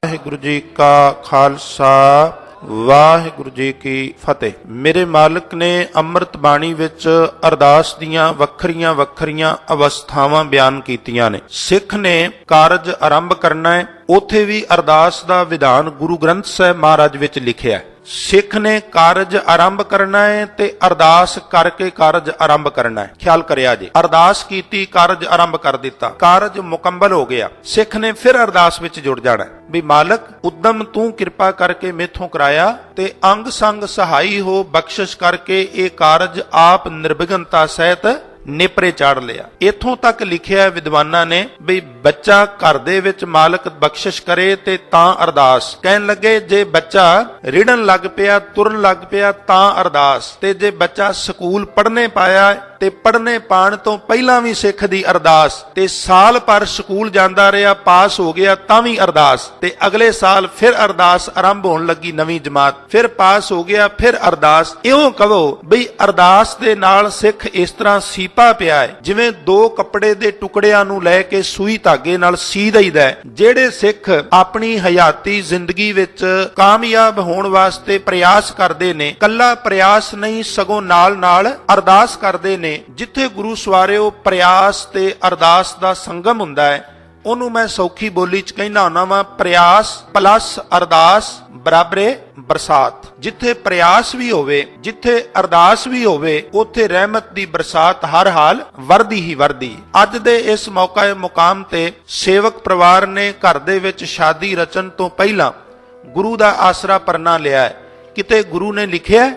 ਵਾਹਿਗੁਰੂ ਜੀ ਕਾ ਖਾਲਸਾ ਵਾਹਿਗੁਰੂ ਜੀ ਕੀ ਫਤਿਹ। ਮੇਰੇ ਮਾਲਕ ਨੇ ਅੰਮ੍ਰਿਤ ਬਾਣੀ ਵਿੱਚ ਅਰਦਾਸ ਦੀਆਂ ਵੱਖਰੀਆਂ ਵੱਖਰੀਆਂ ਅਵਸਥਾਵਾਂ ਬਿਆਨ ਕੀਤੀਆਂ ਨੇ। ਸਿੱਖ ਨੇ ਕਾਰਜ ਆਰੰਭ ਕਰਨਾ ਹੈ, ਉੱਥੇ ਵੀ ਅਰਦਾਸ ਦਾ ਵਿਧਾਨ ਗੁਰੂ ਗ੍ਰੰਥ ਸਾਹਿਬ ਮਹਾਰਾਜ ਵਿੱਚ ਲਿਖਿਆ ਹੈ। ਸਿੱਖ ਨੇ ਕਾਰਜ ਆਰੰਭ ਕਰਨਾ ਹੈ ਤੇ ਅਰਦਾਸ ਕਰਕੇ ਕਾਰਜ ਆਰੰਭ ਕਰਨਾ ਹੈ। ਖਿਆਲ ਕਰਿਆ ਜੀ, ਅਰਦਾਸ ਕੀਤੀ, ਕਾਰਜ ਆਰੰਭ ਕਰ ਦਿੱਤਾ, ਕਾਰਜ ਮੁਕੰਮਲ ਹੋ ਗਿਆ। ਸਿੱਖ ਨੇ ਫਿਰ ਅਰਦਾਸ ਵਿੱਚ ਜੁੜ ਜਾਣਾ ਵੀ ਮਾਲਕ ਉਦਮ ਤੂੰ ਕਿਰਪਾ ਕਰਕੇ ਮੇਥੋਂ ਕਰਾਇਆ ਤੇ ਅੰਗ ਸੰਗ ਸਹਾਈ ਹੋ, ਬਖਸ਼ਿਸ਼ ਕਰਕੇ ਇਹ ਕਾਰਜ ਆਪ ਨਿਰਵਿਘਨਤਾ ਸਹਿਤ ਨੇਪਰੇ ਚਾੜ ਲਿਆ। ਇਥੋਂ ਤੱਕ ਲਿਖਿਆ ਵਿਦਵਾਨਾਂ ਨੇ ਵੀ ਬੱਚਾ ਘਰ ਦੇ ਵਿੱਚ ਮਾਲਕ ਬਖਸ਼ਿਸ਼ ਕਰੇ ਤੇ ਤਾਂ ਅਰਦਾਸ। ਕਹਿਣ ਲੱਗੇ ਜੇ ਬੱਚਾ ਰਿੜਨ ਲੱਗ ਪਿਆ, ਤੁਰਨ ਲੱਗ ਪਿਆ ਤਾਂ ਅਰਦਾਸ, ਤੇ ਜੇ ਬੱਚਾ ਸਕੂਲ ਪੜ੍ਹਨੇ ਪਾਇਆ ਤੇ ਪੜ੍ਹਨੇ ਪਾਣ ਤੋਂ ਪਹਿਲਾਂ ਵੀ ਸਿੱਖ ਦੀ ਅਰਦਾਸ, ਤੇ ਸਾਲ ਭਰ ਸਕੂਲ ਜਾਂਦਾ ਰਿਹਾ, ਪਾਸ ਹੋ ਗਿਆ ਤਾਂ ਵੀ ਅਰਦਾਸ, ਤੇ ਅਗਲੇ ਸਾਲ ਫਿਰ ਅਰਦਾਸ ਆਰੰਭ ਹੋਣ ਲੱਗੀ, ਨਵੀਂ ਜਮਾਤ, ਫਿਰ ਪਾਸ ਹੋ ਗਿਆ, ਫਿਰ ਅਰਦਾਸ। ਇਉਂ ਕਹੋ ਬਈ ਅਰਦਾਸ ਦੇ ਨਾਲ ਸਿੱਖ ਇਸ ਤਰ੍ਹਾਂ ਸੀਪਾ ਪਿਆ ਹੈ ਜਿਵੇਂ ਦੋ ਕੱਪੜੇ ਦੇ ਟੁਕੜਿਆਂ ਨੂੰ ਲੈ ਕੇ ਸੂਈ ਧਾਗੇ ਨਾਲ ਸੀ ਦਈਦਾ ਹੈ। ਜਿਹੜੇ ਸਿੱਖ ਆਪਣੀ ਹਯਾਤੀ ਜ਼ਿੰਦਗੀ ਵਿੱਚ ਕਾਮਯਾਬ ਹੋਣ ਵਾਸਤੇ ਪ੍ਰਯਾਸ ਕਰਦੇ ਨੇ, ਕੱਲਾ ਪ੍ਰਯਾਸ ਨਹੀਂ ਸਗੋਂ ਨਾਲ ਨਾਲ ਅਰਦਾਸ ਕਰਦੇ ਨੇ। ਜਿੱਥੇ ਗੁਰੂ ਸਵਾਰਿਓ ਪ੍ਰਯਾਸ ਤੇ ਅਰਦਾਸ ਦਾ ਸੰਗਮ ਹੁੰਦਾ ਹੈ, ਉਹਨੂੰ ਮੈਂ ਸੌਖੀ ਬੋਲੀ ਚ ਕਹਿੰਦਾ ਹੁੰਦਾ ਵਾਂ, ਪ੍ਰਯਾਸ ਪਲੱਸ ਅਰਦਾਸ ਬਰਾਬਰੇ ਬਰਸਾਤ। ਜਿੱਥੇ ਪ੍ਰਯਾਸ ਵੀ ਹੋਵੇ, ਜਿੱਥੇ ਅਰਦਾਸ ਵੀ ਹੋਵੇ, ਉੱਥੇ ਰਹਿਮਤ ਦੀ ਬਰਸਾਤ ਹਰ ਹਾਲ ਵਰਦੀ ਹੀ ਵਰਦੀ। ਅੱਜ ਦੇ ਇਸ ਮੌਕੇ ਮੁਕਾਮ ਤੇ ਸੇਵਕ ਪਰਿਵਾਰ ਨੇ ਘਰ ਦੇ ਵਿੱਚ ਸ਼ਾਦੀ ਰਚਨ ਤੋਂ ਪਹਿਲਾਂ ਗੁਰੂ ਦਾ ਆਸਰਾ ਪਰਨਾ ਲਿਆ ਹੈ। ਕਿਤੇ ਗੁਰੂ ਨੇ ਲਿਖਿਆ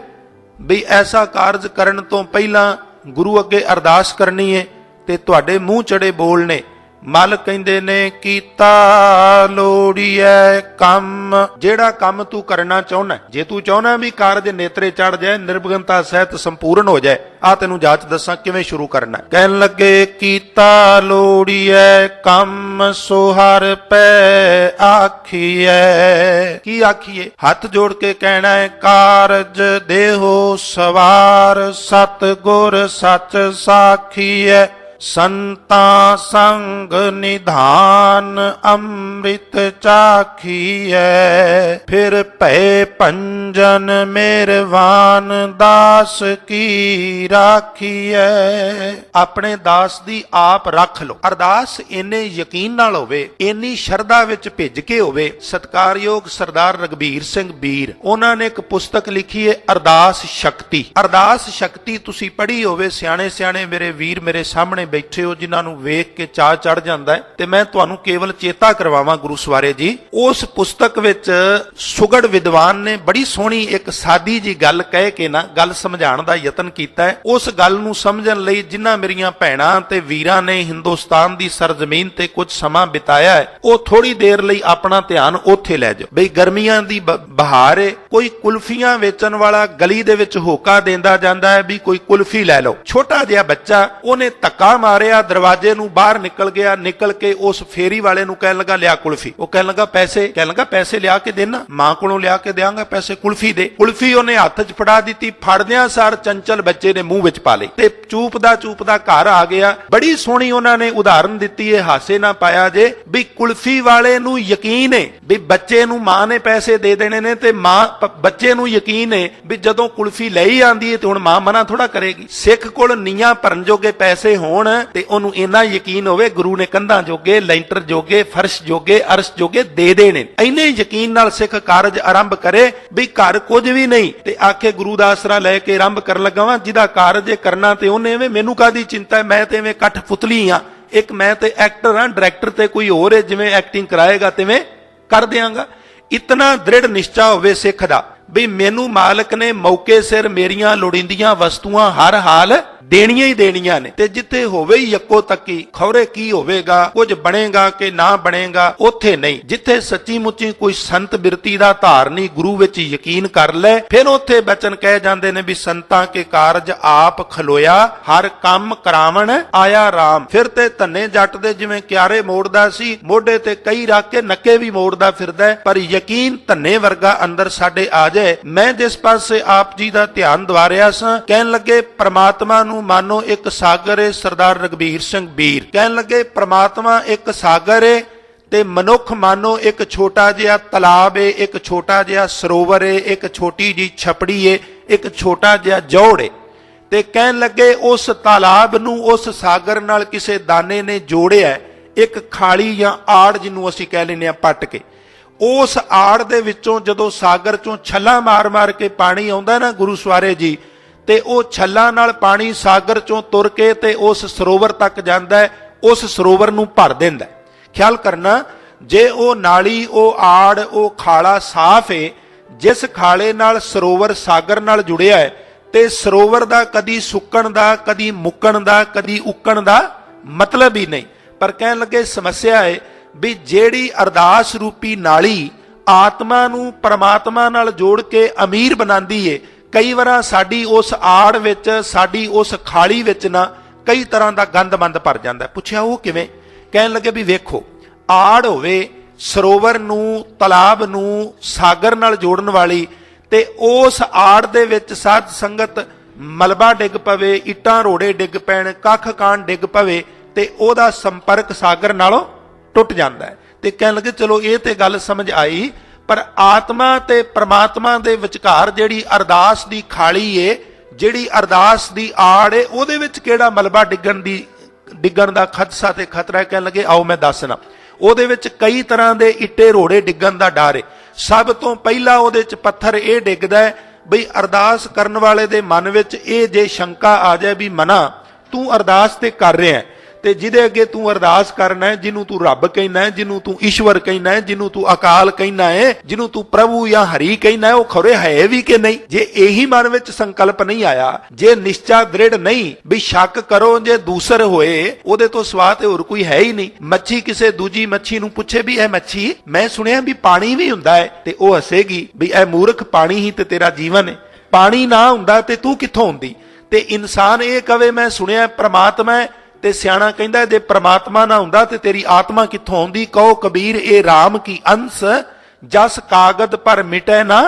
ਵੀ ਐਸਾ ਕਾਰਜ ਕਰਨ ਤੋਂ ਪਹਿਲਾਂ ਗੁਰੂ ਅੱਗੇ ਅਰਦਾਸ ਕਰਨੀ ਹੈ ਤੇ ਤੁਹਾਡੇ ਮੂੰਹ ਚੜੇ ਬੋਲ ਨੇ। ਮਾਲਕ ਕਹਿੰਦੇ ਨੇ ਕੀਤਾ ਲੋੜੀਐ ਕੰਮ। ਜਿਹੜਾ ਕੰਮ ਤੂੰ ਕਰਨਾ ਚਾਹੁੰਦਾ, ਜੇ ਤੂੰ ਚਾਹੁੰਦਾ ਵੀ ਕਾਰਜ ਨੇਤਰੇ ਚੜ ਜਾਏ, ਨਿਰਵਿਘਨਤਾ ਸਹਿਤ ਸੰਪੂਰਨ ਹੋ ਜਾਏ, ਆ ਤੈਨੂੰ ਜਾਚ ਦੱਸਾਂ ਕਿਵੇਂ ਸ਼ੁਰੂ ਕਰਨਾ। ਕਹਿਣ ਲੱਗੇ ਕੀਤਾ ਲੋੜੀਐ ਕੰਮ ਸੋ ਹਰਿ ਪੈ ਆਖੀਐ। ਕੀ ਆਖੀਏ? ਹੱਥ ਜੋੜ ਕੇ ਕਹਿਣਾ ਹੈ ਕਾਰਜ ਦੇਹੋ ਸਵਾਰ, ਸਤ ਗੁਰ ਸੱਚ ਸਾਖੀਐ, ਸੰਤਾਂ ਸੰਗ ਨਿਧਾਨ ਅੰਮ੍ਰਿਤ ਚਾਖੀਐ, ਫਿਰ ਭੈ ਭੰਜਨ ਮਿਹਰਬਾਨ ਦਾਸ ਕੀ ਰਾਖੀਐ। ਆਪਣੇ ਦਾਸ ਦੀ ਆਪ ਰੱਖ ਲੋ। ਅਰਦਾਸ ਇੰਨੇ ਯਕੀਨ ਨਾਲ ਹੋਵੇ, ਇੰਨੀ ਸ਼ਰਧਾ ਵਿੱਚ ਭਿੱਜ ਕੇ ਹੋਵੇ। ਸਤਿਕਾਰਯੋਗ ਸਰਦਾਰ ਰਘਬੀਰ ਸਿੰਘ ਬੀਰ, ਉਹਨਾਂ ਨੇ ਇੱਕ ਪੁਸਤਕ ਲਿਖੀ ਹੈ ਅਰਦਾਸ ਸ਼ਕਤੀ। ਅਰਦਾਸ ਸ਼ਕਤੀ ਤੁਸੀਂ ਪੜ੍ਹੀ ਹੋਵੇ, ਸਿਆਣੇ ਸਿਆਣੇ ਮੇਰੇ ਵੀਰ ਮੇਰੇ ਸਾਹਮਣੇ ਬੈਠੇ ਹੋ ਜਿਨ੍ਹਾਂ ਨੂੰ ਵੇਖ ਕੇ ਚਾਅ ਚੜ ਜਾਂਦਾ ਹੈ, ਤੇ ਮੈਂ ਤੁਹਾਨੂੰ ਕੇਵਲ ਚੇਤਾ ਕਰਵਾਵਾਂ ਗੁਰੂ ਸਵਾਰੇ ਜੀ, ਉਸ ਪੁਸਤਕ ਵਿੱਚ ਸੁਗੜ ਵਿਦਵਾਨ ਨੇ ਬੜੀ ਸੋਹਣੀ ਇੱਕ ਸਾਦੀ ਜੀ ਗੱਲ ਕਹਿ ਕੇ ਨਾ ਗੱਲ ਸਮਝਾਉਣ ਦਾ ਯਤਨ ਕੀਤਾ ਹੈ। ਉਸ ਗੱਲ ਨੂੰ ਸਮਝਣ ਲਈ ਜਿਨ੍ਹਾਂ ਮੇਰੀਆਂ ਭੈਣਾਂ ਤੇ ਵੀਰਾਂ ਨੇ ਹਿੰਦੁਸਤਾਨ ਦੀ ਸਰਜ਼ਮੀਨ ਤੇ ਕੁਝ ਸਮਾਂ ਬਿਤਾਇਆ ਹੈ, ਉਹ ਥੋੜੀ ਦੇਰ ਲਈ ਆਪਣਾ ਧਿਆਨ ਉੱਥੇ ਲੈ ਜਾਓ। ਬਈ ਗਰਮੀਆਂ ਦੀ ਬਹਾਰ ਏ, ਕੋਈ ਕੁਲਫੀਆਂ ਵੇਚਣ ਵਾਲਾ ਗਲੀ ਦੇ ਵਿੱਚ ਹੋਕਾ ਦਿੰਦਾ ਜਾਂਦਾ ਹੈ ਵੀ ਕੋਈ ਕੁਲਫੀ ਲੈ ਲਓ। ਛੋਟਾ ਜਿਹਾ ਬੱਚਾ, ਉਹਨੇ ਧੱਕਾ ਮਾਰਿਆ, ਦਰਵਾਜ਼ੇ ਨੂੰ ਬਾਹਰ ਨਿਕਲ ਗਿਆ, ਨਿਕਲ ਕੇ ਉਸ ਫੇਰੀ ਵਾਲੇ ਨੂੰ ਕਹਿਣ ਲੱਗਾ ਲਿਆ ਕੁਲਫੀ। ਉਹ ਕਹਿਣ ਲੱਗਾ ਪੈਸੇ? ਕਹਿਣ ਲੱਗਾ ਪੈਸੇ ਲਿਆ ਕੇ ਦੇਣਾ, ਮਾਂ ਕੋਲੋਂ ਲਿਆ ਕੇ ਦਿਆਂਗਾ ਪੈਸੇ, ਕੁਲਫੀ ਦੇ। ਕੁਲਫੀ ਉਹਨੇ ਹੱਥ 'ਚ ਫੜਾ ਦਿੱਤੀ, ਫੜਦਿਆਂ ਸਾਰ ਚੰਚਲ ਬੱਚੇ ਨੇ ਮੂੰਹ ਵਿੱਚ ਪਾ ਲਈ ਤੇ ਚੂਪਦਾ ਚੂਪਦਾ ਘਰ ਆ ਗਿਆ। ਬੜੀ ਸੋਹਣੀ ਉਹਨਾਂ ਨੇ ਉਦਾਹਰਨ ਦਿੱਤੀ ਹੈ, ਹਾਸੇ ਨਾ ਪਾਇਆ ਜੇ, ਵੀ ਕੁਲਫੀ ਵਾਲੇ ਨੂੰ ਯਕੀਨ ਹੈ ਵੀ ਬੱਚੇ ਨੂੰ ਮਾਂ ਨੇ ਪੈਸੇ ਦੇ ਦੇਣੇ ਨੇ, ਤੇ ਮਾਂ ਬੱਚੇ ਨੂੰ ਯਕੀਨ ਹੈ ਵੀ ਜਦੋਂ ਕੁਲਫੀ ਲਈ ਆਂਦੀ ਹੈ ਤੇ ਹੁਣ ਮਾਂ ਮਨਾ ਥੋੜਾ ਕਰੇਗੀ। ਸਿੱਖ ਕੋਲ ਨੀਆਂ ਭਰਨ ਜੋਗੇ ਪੈਸੇ ਹੋਣ ਤੇ ਉਹਨੂੰ ਇੰਨਾ ਯਕੀਨ ਹੋਵੇ ਗੁਰੂ ਨੇ ਕੰਧਾਂ ਜੋਗੇ, ਲੈਂਟਰ ਜੋਗੇ, ਫਰਸ਼ ਜੋਗੇ, ਅਰਸ਼ ਜੋਗੇ ਦੇ ਦੇਣੇ। ਇੰਨੇ ਯਕੀਨ ਨਾਲ ਸਿੱਖ ਕਾਰਜ ਆਰੰਭ ਕਰੇ ਵੀ ਘਰ ਕੁਝ ਵੀ ਨਹੀਂ ਤੇ ਆਖੇ ਗੁਰੂ ਦਾ ਆਸਰਾ ਲੈ ਕੇ ਆਰੰਭ ਕਰਨ ਲੱਗਾ ਵਾਂ। ਜਿਹਦਾ ਕਾਰਜ ਕਰਨਾ ਤੇ ਉਹਨੇ, ਐਵੇਂ ਮੈਨੂੰ ਕਾਹਦੀ ਚਿੰਤਾ ਹੈ, ਮੈਂ ਤੇ ਐਵੇਂ ਕੱਠ ਪੁਤਲੀ ਆ, ਇੱਕ ਮੈਂ ਤੇ ਐਕਟਰ ਹਾਂ, ਡਾਇਰੈਕਟਰ ਤੇ ਕੋਈ ਹੋਰ ਹੈ, ਜਿਵੇਂ ਐਕਟਿੰਗ ਕਰਾਏਗਾ ਤਿਵੇਂ ਕਰ ਦਿਆਂਗਾ। ਇਤਨਾ ਦ੍ਰਿੜ ਨਿਸ਼ਚਾ ਹੋਵੇ ਸਿੱਖ ਦਾ ਵੀ ਮੈਨੂੰ ਮਾਲਕ ਨੇ ਮੌਕੇ ਸਿਰ ਮੇਰੀਆਂ ਲੋੜੀਂਦੀਆਂ ਵਸਤੂਆਂ ਹਰ ਹਾਲ ਦੇਣੀਆਂ ਹੀ ਦੇਣੀਆਂ ਨੇ, ਤੇ ਜਿੱਥੇ ਹੋਵੇ ਯੱਕੋ ਤੱਕੀ ਖੌਰੇ ਕੀ ਹੋਵੇਗਾ, ਕੁਝ ਬਣੇਗਾ ਕਿ ਨਾ ਬਣੇਗਾ, ਉੱਥੇ ਨਹੀਂ। ਜਿੱਥੇ ਸੱਚੀ ਮੁੱਚੀ ਕੋਈ ਸੰਤ ਬਿਰਤੀ ਦਾ ਧਾਰਨੀ ਗੁਰੂ ਵਿੱਚ ਯਕੀਨ ਕਰ ਲੈ, ਫਿਰ ਉੱਥੇ ਬਚਨ ਕਹਿ ਜਾਂਦੇ ਨੇ ਵੀ ਸੰਤਾਂ ਕੇ ਕਾਰਜ ਆਪ ਖਲੋਇਆ, ਹਰ ਕੰਮ ਕਰਾਵਣ ਆਇਆ ਰਾਮ। ਫਿਰ ਤੇ ਧੰਨੇ ਜੱਟ ਦੇ ਜਿਵੇਂ ਕਿਆਰੇ ਮੋੜਦਾ ਸੀ, ਮੋਢੇ ਤੇ ਕਈ ਰੱਖ ਕੇ ਨੱਕੇ ਵੀ ਮੋੜਦਾ ਫਿਰਦਾ, ਪਰ ਯਕੀਨ ਧੰਨੇ ਵਰਗਾ ਅੰਦਰ ਸਾਡੇ ਆ ਜਾਏ। ਮੈਂ ਜਿਸ ਪਾਸੇ ਆਪ ਜੀ ਦਾ ਧਿਆਨ ਦਵਾਰਿਆ ਸਾਂ, ਕਹਿਣ ਲੱਗੇ ਪ੍ਰਮਾਤਮਾ ਨੂੰ ਮਾਨੋ ਇੱਕ ਸਾਗਰ ਏ। ਸਰਦਾਰ ਰਘਬੀਰ ਸਿੰਘ ਬੀਰ ਕਹਿਣ ਲੱਗੇ ਪ੍ਰਮਾਤਮਾ ਇੱਕ ਸਾਗਰ ਏ ਤੇ ਮਨੁੱਖ ਮਾਨੋ ਇੱਕ ਛੋਟਾ ਜਿਹਾ ਤਲਾਬ ਏ, ਇੱਕ ਛੋਟਾ ਜਿਹਾ ਸਰੋਵਰ ਏ, ਇੱਕ ਛੋਟੀ ਜੀ ਛਪੜੀ ਏ, ਇੱਕ ਛੋਟਾ ਜਿਹਾ ਜੋੜ ਏ। ਤੇ ਕਹਿਣ ਲੱਗੇ ਉਸ ਤਾਲਾਬ ਨੂੰ ਉਸ ਸਾਗਰ ਨਾਲ ਕਿਸੇ ਦਾਨੇ ਨੇ ਜੋੜਿਆ, ਇੱਕ ਖਾਲੀ ਜਾਂ ਆੜ ਜਿਹਨੂੰ ਅਸੀਂ ਕਹਿ ਲੈਂਦੇ ਆ ਪੱਟ ਕੇ। ਉਸ ਆੜ ਦੇ ਵਿੱਚੋਂ ਜਦੋਂ ਸਾਗਰ ਚੋਂ ਛੱਲਾਂ ਮਾਰ ਮਾਰ ਕੇ ਪਾਣੀ ਆਉਂਦਾ ਨਾ ਗੁਰੂ ਸਵਾਰੇ ਜੀ, ਤੇ ਉਹ ਛੱਲਾਂ ਨਾਲ ਪਾਣੀ ਸਾਗਰ ਚੋਂ ਤੁਰ ਕੇ ਤੇ ਉਸ ਸਰੋਵਰ ਤੱਕ ਜਾਂਦਾ ਹੈ, ਉਸ ਸਰੋਵਰ ਨੂੰ ਭਰ ਦਿੰਦਾ। ਖਿਆਲ ਕਰਨਾ, ਜੇ ਉਹ ਨਾਲੀ, ਉਹ ਆੜ, ਉਹ ਖਾਲਾ ਸਾਫ਼ ਹੈ, ਜਿਸ ਖਾਲੇ ਨਾਲ ਸਰੋਵਰ ਸਾਗਰ ਨਾਲ ਜੁੜਿਆ ਹੈ, ਤੇ ਸਰੋਵਰ ਦਾ ਕਦੀ ਸੁੱਕਣ ਦਾ, ਕਦੀ ਮੁੱਕਣ ਦਾ, ਕਦੀ ਉੱਕਣ ਦਾ ਮਤਲਬ ਹੀ ਨਹੀਂ। ਪਰ ਕਹਿਣ ਲੱਗੇ ਸਮੱਸਿਆ ਹੈ ਵੀ ਜਿਹੜੀ ਅਰਦਾਸ ਰੂਪੀ ਨਾਲੀ ਆਤਮਾ ਨੂੰ ਪਰਮਾਤਮਾ ਨਾਲ ਜੋੜ ਕੇ ਅਮੀਰ ਬਣਾਉਂਦੀ ਏ, ਕਈ ਵਾਰ ਸਾਡੀ ਉਸ ਆੜ ਵਿੱਚ, ਸਾਡੀ ਉਸ ਖਾਲੀ ਵਿੱਚ ਨਾ ਕਈ ਤਰ੍ਹਾਂ ਦਾ ਗੰਦਮੰਦ ਭਰ ਜਾਂਦਾ। ਪੁੱਛਿਆ ਉਹ ਕਿਵੇਂ? ਕਹਿਣ ਲੱਗੇ ਵੀ ਵੇਖੋ, ਆੜ ਹੋਵੇ ਸਰੋਵਰ ਨੂੰ, ਤਲਾਬ ਨੂੰ ਸਾਗਰ ਨਾਲ ਜੋੜਨ ਵਾਲੀ, ਤੇ ਉਸ ਆੜ ਦੇ ਵਿੱਚ ਸਾਧ ਸੰਗਤ ਮਲਬਾ ਡਿੱਗ ਪਵੇ, ਇੱਟਾਂ ਰੋੜੇ ਡਿੱਗ ਪੈਣ, ਕੱਖ ਕਾਣ ਡਿੱਗ ਪਵੇ, ਤੇ ਉਹਦਾ ਸੰਪਰਕ ਸਾਗਰ ਨਾਲੋਂ ਟੁੱਟ ਜਾਂਦਾ ਹੈ। ਤੇ ਕਹਿਣ ਲੱਗੇ ਚਲੋ ਇਹ ਤੇ ਗੱਲ ਸਮਝ ਆਈ, ਪਰ ਆਤਮਾ ਤੇ ਪ੍ਰਮਾਤਮਾ ਦੇ ਵਿਚਕਾਰ ਜਿਹੜੀ ਅਰਦਾਸ ਦੀ ਖਾਲੀ ਏ, ਜਿਹੜੀ ਅਰਦਾਸ ਦੀ ਆੜ ਏ, ਉਹਦੇ ਵਿੱਚ ਕਿਹੜਾ ਮਲਬਾ ਡਿੱਗਣ ਦਾ ਖਦਸ਼ਾ ਤੇ ਖਤਰਾ ਹੈ? ਕਹਿਣ ਲੱਗੇ ਆਓ ਮੈਂ ਦੱਸਣਾ। ਉਹਦੇ ਵਿੱਚ ਕਈ ਤਰ੍ਹਾਂ ਦੇ ਇੱਟੇ ਰੋੜੇ ਡਿੱਗਣ ਦਾ ਡਰ ਏ। ਸਭ ਤੋਂ ਪਹਿਲਾਂ ਉਹਦੇ 'ਚ ਪੱਥਰ ਇਹ ਡਿੱਗਦਾ ਹੈ ਬਈ ਅਰਦਾਸ ਕਰਨ ਵਾਲੇ ਦੇ ਮਨ ਵਿੱਚ ਇਹ ਜੇ ਸ਼ੰਕਾ ਆ ਜਾਏ ਵੀ ਮਨਾ ਤੂੰ ਅਰਦਾਸ ਤੇ ਕਰ ਰਿਹਾ ਹੈ, ਤੇ ਜਿਹਦੇ ਅੱਗੇ ਤੂੰ ਅਰਦਾਸ ਕਰਨਾ ਹੈ, ਜਿਹਨੂੰ ਤੂੰ ਰੱਬ ਕਹਿਣਾ ਹੈ, ਜਿਹਨੂੰ ਤੂੰ ਈਸ਼ਵਰ ਕਹਿਣਾ ਹੈ, ਜਿਹਨੂੰ ਤੂੰ ਅਕਾਲ ਕਹਿਣਾ ਹੈ, ਜਿਹਨੂੰ ਤੂੰ ਪ੍ਰਭੂ ਜਾਂ ਹਰੀ ਕਹਿਣਾ ਹੈ, ਉਹ ਖਰੇ ਹੈ ਵੀ ਕਿ ਨਹੀਂ? ਜੇ ਇਹੀ ਮਨ ਵਿੱਚ ਸੰਕਲਪ ਨਹੀਂ ਆਇਆ, ਜੇ ਨਿਸ਼ਚਾ ਦ੍ਰਿੜ ਨਹੀਂ ਵੀ ਸ਼ੱਕ ਕਰੋ ਜੇ ਦੂਸਰ ਹੋਏ, ਉਹਦੇ ਤੋਂ ਸਿਵਾ ਤੇ ਹੋਰ ਕੋਈ ਹੈ ਹੀ ਨਹੀਂ। ਮੱਛੀ ਕਿਸੇ ਦੂਜੀ ਮੱਛੀ ਨੂੰ ਪੁੱਛੇ ਵੀ ਇਹ ਮੱਛੀ, ਮੈਂ ਸੁਣਿਆ ਵੀ ਪਾਣੀ ਵੀ ਹੁੰਦਾ ਹੈ, ਤੇ ਉਹ ਹੱਸੇਗੀ ਵੀ ਇਹ ਮੂਰਖ, ਪਾਣੀ ਹੀ ਤੇ ਤੇਰਾ ਜੀਵਨ ਹੈ, ਪਾਣੀ ਨਾ ਹੁੰਦਾ ਤੇ ਤੂੰ ਕਿੱਥੋਂ ਹੁੰਦੀ? ਤੇ ਇਨਸਾਨ ਇਹ ਕਵੇ ਮੈਂ ਸੁਣਿਆ ਪ੍ਰਮਾਤਮਾ ਹੈ, ਤੇ ਸਿਆਣਾ ਕਹਿੰਦਾ ਜੇ ਪ੍ਰਮਾਤਮਾ ਨਾ ਹੁੰਦਾ ਤੇ ਤੇਰੀ ਆਤਮਾ ਕਿੱਥੋਂ ਆਉਂਦੀ? ਕਹੋ ਕਬੀਰ ਇਹ ਰਾਮ ਕੀ ਅੰਸ, ਜਸ ਕਾਗਦ ਪਰ ਮਿਟੈ ਨਾ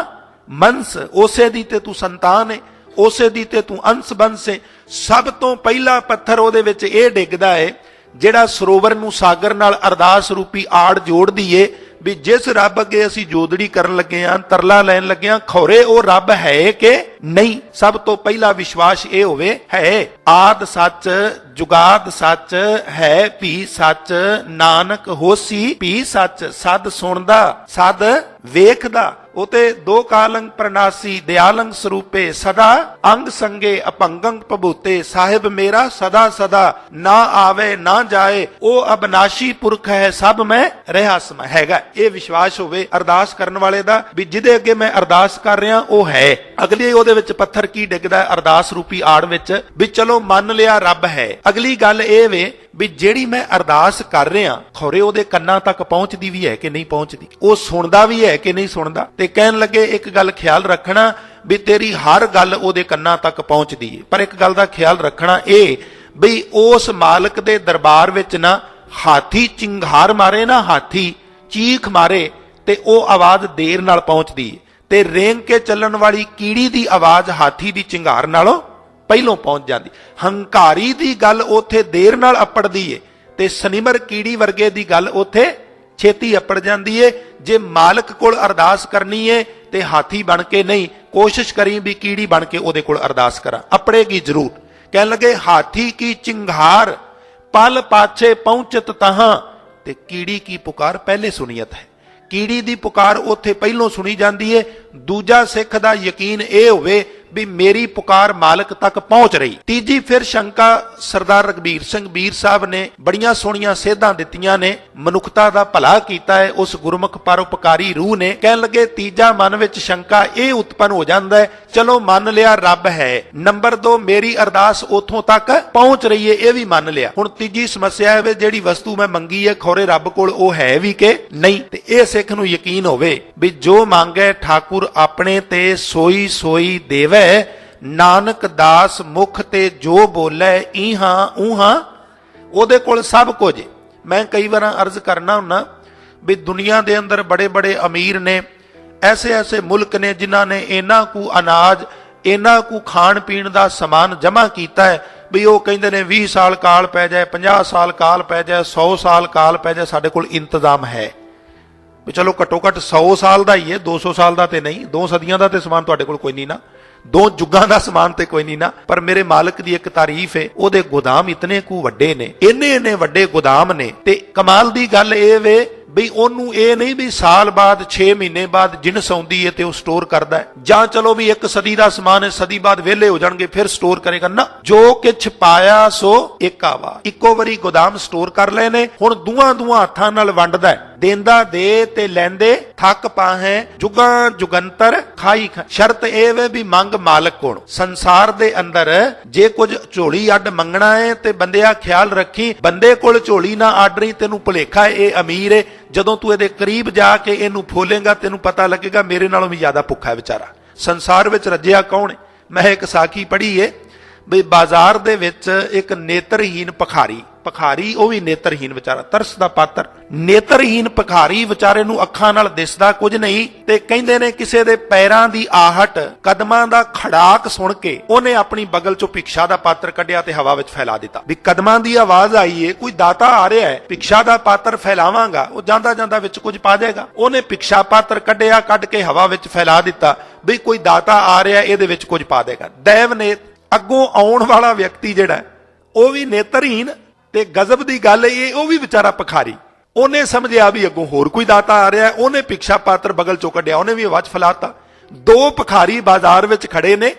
ਮਨਸ। ਉਸੇ ਦੀ ਤੇ ਤੂੰ ਸੰਤਾਨ ਹੈ, ਉਸੇ ਦੀ ਤੇ ਤੂੰ ਅੰਸ ਬੰਸ ਹੈ। ਸਭ ਤੋਂ ਪਹਿਲਾ ਪੱਥਰ ਉਹਦੇ ਵਿੱਚ ਇਹ ਡਿੱਗਦਾ ਹੈ ਜਿਹੜਾ ਸਰੋਵਰ ਨੂੰ ਸਾਗਰ ਨਾਲ ਅਰਦਾਸ ਰੂਪੀ ਆੜ ਜੋੜਦੀ ਏ, ਵੀ ਜਿਸ ਰੱਬ ਅੱਗੇ ਅਸੀਂ ਜੋਦੜੀ ਕਰਨ ਲੱਗੇ ਆਂ, ਤਰਲਾ ਲੈਣ ਲੱਗੇ ਆਂ, ਖੌਰੇ ਉਹ ਰੱਬ ਹੈ ਕਿ ਨਹੀਂ? ਸਭ ਤੋਂ ਪਹਿਲਾ ਵਿਸ਼ਵਾਸ ਇਹ ਹੋਵੇ ਹੈ ਆਦ ਸੱਚ, ਜੁਗਾਦ ਸੱਚ, ਹੈ ਭੀ ਸੱਚ, ਨਾਨਕ ਹੋਸੀ ਭੀ ਸੱਚ। ਸਦ ਸੁਣਦਾ, ਸਦ ਵੇਖਦਾ, ਉਹ ਤੇ ਦੋ ਕਾਲੰਗ ਪ੍ਰਨਾਸੀ, ਦਿਆਲੰਗ ਸਰੂਪੇ, ਸਦਾ ਅੰਗ ਸੰਗੇ, ਅਪੰਗੰਗ ਭਬੂਤੇ। ਸਾਹਿਬ ਮੇਰਾ ਸਦਾ ਸਦਾ ਨਾ ਆਵੇ ਨਾ ਜਾਏ, ਉਹ ਅਬਨਾਸ਼ੀ ਪੁਰਖ ਹੈ, ਸਭ ਮੈਂ ਰਿਹਾ ਸਮਾ। ਹੈਗਾ ਇਹ ਵਿਸ਼ਵਾਸ ਹੋਵੇ ਅਰਦਾਸ ਕਰਨ ਵਾਲੇ ਦਾ ਵੀ ਜਿਹਦੇ ਅੱਗੇ ਮੈਂ ਅਰਦਾਸ ਕਰ ਰਿਹਾ ਉਹ ਹੈ। ਅਗਲੀ ਉਹਦੇ ਵਿੱਚ ਪੱਥਰ ਕੀ ਡਿੱਗਦਾ ਅਰਦਾਸ ਰੂਪੀ ਆੜ ਵਿੱਚ, ਵੀ ਚਲੋ ਮੰਨ ਲਿਆ ਰੱਬ ਹੈ। ਅਗਲੀ ਗੱਲ ਇਹ ਵੇ ਵੀ ਜਿਹੜੀ ਮੈਂ ਅਰਦਾਸ ਕਰ ਰਿਹਾ ਖੌਰੇ ਉਹਦੇ ਕੰਨਾਂ ਤੱਕ ਪਹੁੰਚਦੀ ਵੀ ਹੈ ਕਿ ਨਹੀਂ ਪਹੁੰਚਦੀ, ਉਹ ਸੁਣਦਾ ਵੀ ਹੈ ਕਿ ਨਹੀਂ ਸੁਣਦਾ। ਤੇ ਕਹਿਣ ਲੱਗੇ ਇੱਕ ਗੱਲ ਖਿਆਲ ਰੱਖਣਾ ਵੀ ਤੇਰੀ ਹਰ ਗੱਲ ਉਹਦੇ ਕੰਨਾਂ ਤੱਕ ਪਹੁੰਚਦੀ ਹੈ, ਪਰ ਇੱਕ ਗੱਲ ਦਾ ਖਿਆਲ ਰੱਖਣਾ ਇਹ ਵੀ ਉਸ ਮਾਲਕ ਦੇ ਦਰਬਾਰ ਵਿੱਚ ਨਾ ਹਾਥੀ ਚਿੰਗਾਰ ਮਾਰੇ, ਨਾ ਹਾਥੀ ਚੀਖ ਮਾਰੇ, ਤੇ ਉਹ ਆਵਾਜ਼ ਦੇਰ ਨਾਲ ਪਹੁੰਚਦੀ ਹੈ, ਤੇ ਰੇਂਗ ਕੇ ਚੱਲਣ ਵਾਲੀ ਕੀੜੀ ਦੀ ਆਵਾਜ਼ ਹਾਥੀ ਦੀ ਚਿੰਗਾਰ ਨਾਲੋਂ ਪਹਿਲੋਂ ਪਹੁੰਚ ਜਾਂਦੀ। ਹੰਕਾਰੀ ਦੀ ਗੱਲ ਉੱਥੇ ਦੇਰ ਨਾਲ ਅਪੜਦੀ ਏ, ਤੇ ਸਨਿਮਰ ਕੀੜੀ ਵਰਗੇ ਦੀ ਗੱਲ ਉੱਥੇ ਛੇਤੀ ਅਪੜ ਜਾਂਦੀ ਏ। ਜੇ ਮਾਲਕ ਕੋਲ ਅਰਦਾਸ ਕਰਨੀ ਏ ਤੇ ਹਾਥੀ ਬਣ ਕੇ ਨਹੀਂ, ਕੋਸ਼ਿਸ਼ ਕਰੀ ਵੀ ਕੀੜੀ ਬਣ ਕੇ ਉਹਦੇ ਕੋਲ ਅਰਦਾਸ ਕਰਾਂ, ਅਪੜੇਗੀ ਜ਼ਰੂਰ। ਕਹਿਣ ਲੱਗੇ ਹਾਥੀ ਕੀ ਚਿੰਗਾਰ ਪਲ ਪਾਛੇ ਪਹੁੰਚਤ ਤਹਾਂ, ਤੇ ਕੀੜੀ ਕੀ ਪੁਕਾਰ ਪਹਿਲੇ ਸੁਣੀਅਤ ਹੈ। ਕੀੜੀ ਦੀ ਪੁਕਾਰ ਉੱਥੇ ਪਹਿਲੋਂ ਸੁਣੀ ਜਾਂਦੀ ਏ। ਦੂਜਾ ਸਿੱਖ ਦਾ ਯਕੀਨ ਇਹ ਹੋਵੇ ਵੀ ਮੇਰੀ ਪੁਕਾਰ ਮਾਲਕ ਤੱਕ ਪਹੁੰਚ ਰਹੀ। ਤੀਜੀ ਫਿਰ ਸ਼ੰਕਾ ਸਰਦਾਰ ਰਘਬੀਰ ਸਿੰਘ ਵੀਰ ਸਾਹਿਬ ਨੇ ਬੜੀਆਂ ਸੋਹਣੀਆਂ ਸੇਧਾਂ ਦਿੱਤੀਆਂ ਨੇ, ਮਨੁੱਖਤਾ ਦਾ ਭਲਾ ਕੀਤਾ ਹੈ ਉਸ ਗੁਰਮੁਖ ਪਰਉਪਕਾਰੀ ਰੂਹ ਨੇ। ਕਹਿਣ ਲੱਗੇ ਤੀਜਾ ਮਨ ਵਿੱਚ ਸ਼ੰਕਾ ਇਹ ਉਤਪੰਨ ਹੋ ਜਾਂਦਾ ਹੈ, ਚਲੋ ਮੰਨ ਲਿਆ ਰੱਬ ਹੈ, ਨੰਬਰ 2 ਮੇਰੀ ਅਰਦਾਸ ਉਥੋਂ ਤੱਕ ਪਹੁੰਚ ਰਹੀ ਹੈ, ਇਹ ਵੀ ਮੰਨ ਲਿਆ। ਹੁਣ ਤੀਜੀ ਸਮੱਸਿਆ ਹੈ ਜਿਹੜੀ ਵਸਤੂ ਮੈਂ ਮੰਗੀ ਹੈ ਖੌਰੇ ਰੱਬ ਕੋਲ ਉਹ ਹੈ ਵੀ ਕਿ ਨਹੀਂ। ਤੇ ਇਹ ਸਿੱਖ ਨੂੰ ਯਕੀਨ ਹੋਵੇ ਵੀ ਜੋ ਮੰਗੇ ਠਾਕੁਰ ਆਪਣੇ ਤੇ ਸੋਈ ਸੋਈ ਦੇਵੇ, ਨਾਨਕ ਦਾਸ ਮੁਖ ਤੇ ਜੋ ਬੋਲੇ ਇਹਾਂ ਉਹਾਂ, ਉਹਦੇ ਕੋਲ ਸਭ ਕੁਝ। ਮੈਂ ਕਈ ਵਾਰ ਅਰਜ਼ ਕਰਨਾ ਹੁੰਨਾ ਵੀ ਦੁਨੀਆ ਦੇ ਅੰਦਰ ਬੜੇ ਬੜੇ ਅਮੀਰ ਨੇ, ਐਸੇ ਐਸੇ ਮੁਲਕ ਨੇ ਜਿਨ੍ਹਾਂ ਨੇ ਇਹਨਾਂ ਕੁ ਅਨਾਜ, ਇਹਨਾਂ ਕੁ ਖਾਣ ਪੀਣ ਦਾ ਸਮਾਨ ਜਮ੍ਹਾਂ ਕੀਤਾ ਹੈ ਵੀ ਉਹ ਕਹਿੰਦੇ ਨੇ 20 ਸਾਲ ਕਾਲ ਪੈ ਜਾਏ, 50 ਸਾਲ ਕਾਲ ਪੈ ਜਾਏ, 100 ਸਾਲ ਕਾਲ ਪੈ ਜਾਏ, ਸਾਡੇ ਕੋਲ ਇੰਤਜ਼ਾਮ ਹੈ। ਵੀ ਚਲੋ ਘੱਟੋ ਘੱਟ 100 ਸਾਲ ਦਾ ਹੀ ਹੈ, 200 ਸਾਲ ਦਾ ਤੇ ਨਹੀਂ, 2 ਸਦੀਆਂ ਦਾ ਤੇ ਸਮਾਨ ਤੁਹਾਡੇ ਕੋਲ ਕੋਈ ਨਹੀਂ ਨਾ, 2 ਯੁੱਗਾਂ ਦਾ ਸਮਾਨ ਤੇ ਕੋਈ ਨਹੀਂ ਨਾ। ਪਰ ਮੇਰੇ ਮਾਲਕ ਦੀ ਇੱਕ ਤਾਰੀਫ ਹੈ, ਉਹਦੇ ਗੋਦਾਮ ਇਤਨੇ ਕੁ ਵੱਡੇ ਨੇ, ਇੰਨੇ ਵੱਡੇ ਗੋਦਾਮ ਨੇ। ਤੇ ਕਮਾਲ ਦੀ ਗੱਲ ਇਹ ਵੇ ਬਈ ਉਹਨੂੰ ਇਹ ਨਹੀਂ ਵੀ ਸਾਲ ਬਾਅਦ 6 ਮਹੀਨੇ ਬਾਅਦ ਜਿਣਸ ਆਉਂਦੀ ਹੈ ਤੇ ਉਹ ਸਟੋਰ ਕਰਦਾ ਹੈ, ਜਾਂ ਚਲੋ ਵੀ 1 ਸਦੀ ਦਾ ਸਮਾਨ ਹੈ, ਸਦੀ ਬਾਅਦ ਵਿਹਲੇ ਹੋ ਜਾਣਗੇ ਫਿਰ ਸਟੋਰ ਕਰੇਗਾ ਨਾ। ਜੋ ਕਿਛ ਪਾਇਆ ਸੋ ਇੱਕ ਆਵਾ, ਇੱਕੋ ਵਾਰੀ ਗੋਦਾਮ ਸਟੋਰ ਕਰ ਲਏ ਨੇ, ਹੁਣ ਦੂਆਂ ਹੱਥਾਂ ਨਾਲ ਵੰਡਦਾ ਹੈ। ਦੇਂਦਾ ਦੇ ਤੇ ਲੈਂਦੇ ਥੱਕ ਪਾਹੇ, ਜੁਗਾਂ ਜੁਗੰਤਰ ਖਾਈ ਖਾ। ਸ਼ਰਤ ਇਹ ਵੇ ਵੀ ਮੰਗ ਮਾਲਕ ਕੋਲ। ਸੰਸਾਰ ਦੇ ਅੰਦਰ ਜੇ ਕੁਝ ਝੋਲੀ ਅੱਡ ਮੰਗਣਾ ਹੈ ਤੇ ਬੰਦਿਆ ਖਿਆਲ ਰੱਖੀ, ਬੰਦੇ ਕੋਲ ਝੋਲੀ ਨਾ ਅੱਡ ਰਹੀ, ਤੈਨੂੰ ਭੁਲੇਖਾ ਇਹ ਅਮੀਰ ਹੈ। ਜਦੋਂ ਤੂੰ ਇਹਦੇ ਕਰੀਬ ਜਾ ਕੇ ਇਹਨੂੰ ਫੋਲੇਗਾ ਤੈਨੂੰ ਪਤਾ ਲੱਗੇਗਾ ਮੇਰੇ ਨਾਲੋਂ ਵੀ ਜ਼ਿਆਦਾ ਭੁੱਖਾ ਹੈ ਵਿਚਾਰਾ। ਸੰਸਾਰ ਵਿੱਚ ਰੱਜਿਆ ਕੌਣ ਹੈ? ਮੈਂ ਇੱਕ ਸਾਖੀ ਪੜ੍ਹੀ ਹੈ ਵੀ ਬਾਜ਼ਾਰ ਦੇ ਵਿੱਚ ਇੱਕ ਨੇਤਰਹੀਨ ਭਿਖਾਰੀ ਉਹ ਵੀ ਨੇਤਰਹੀਨ ਵਿਚਾਰਾ, ਤਰਸ ਦਾ ਪਾਤਰ। ਨੇਤਰਹੀਨ ਭਿਖਾਰੀ ਵਿਚਾਰੇ ਨੂੰ ਅੱਖਾਂ ਨਾਲ ਦਿਸਦਾ ਕੁਝ ਨਹੀਂ, ਤੇ ਕਹਿੰਦੇ ਨੇ ਕਿਸੇ ਦੇ ਪੈਰਾਂ ਦੀ ਆਹਟ, ਕਦਮਾਂ ਦਾ ਖੜਾਕ ਸੁਣ ਕੇ ਉਹਨੇ ਆਪਣੀ ਬਗਲ ਚੋਂ ਭਿਕਸ਼ਾ ਦਾ ਪਾਤਰ ਕੱਢਿਆ ਤੇ ਹਵਾ ਵਿੱਚ ਫੈਲਾ ਦਿੱਤਾ। ਵੀ ਕਦਮਾਂ ਦੀ ਆਵਾਜ਼ ਆਈ ਏ, ਕੋਈ ਦਾਤਾ ਆ ਰਿਹਾ ਹੈ, ਭਿਕਸ਼ਾ ਦਾ ਪਾਤਰ ਫੈਲਾਵਾਂਗਾ, ਉਹ ਜਾਂਦਾ ਜਾਂਦਾ ਵਿੱਚ ਕੁਝ ਪਾ ਜਾਏਗਾ। ਉਹਨੇ ਭਿਕਸ਼ਾ ਪਾਤਰ ਕੱਢਿਆ, ਕੱਢ ਕੇ ਹਵਾ ਵਿੱਚ ਫੈਲਾ ਦਿੱਤਾ ਵੀ ਕੋਈ ਦਾਤਾ ਆ ਰਿਹਾ, ਇਹਦੇ ਵਿੱਚ ਕੁਝ ਪਾ ਦੇਗਾ। ਦੈਵ ਨੇ ਅੱਗੋਂ ਆਉਣ ਵਾਲਾ ਵਿਅਕਤੀ ਜਿਹੜਾ ਉਹ ਵੀ ਨੇਤਰਹੀਨ, ਤੇ ਗਜ਼ਬ ਦੀ ਗੱਲ ਇਹ ਉਹ ਵੀ ਵਿਚਾਰਾ ਭਿਖਾਰੀ। ਉਹਨੇ ਸਮਝਿਆ ਵੀ ਅੱਗੋਂ ਹੋਰ ਕੋਈ ਦਾਤਾ ਆ ਰਿਹਾ, ਉਹਨੇ ਭਿਕਸ਼ਾ ਪਾਤਰ ਬਗਲ ਚੋਂ ਕੱਢਿਆ, ਉਹਨੇ ਵੀ ਆਵਾਜ਼ ਫੈਲਾਤਾ। 2 ਭਿਖਾਰੀ ਬਾਜ਼ਾਰ ਵਿੱਚ ਖੜੇ ਨੇ,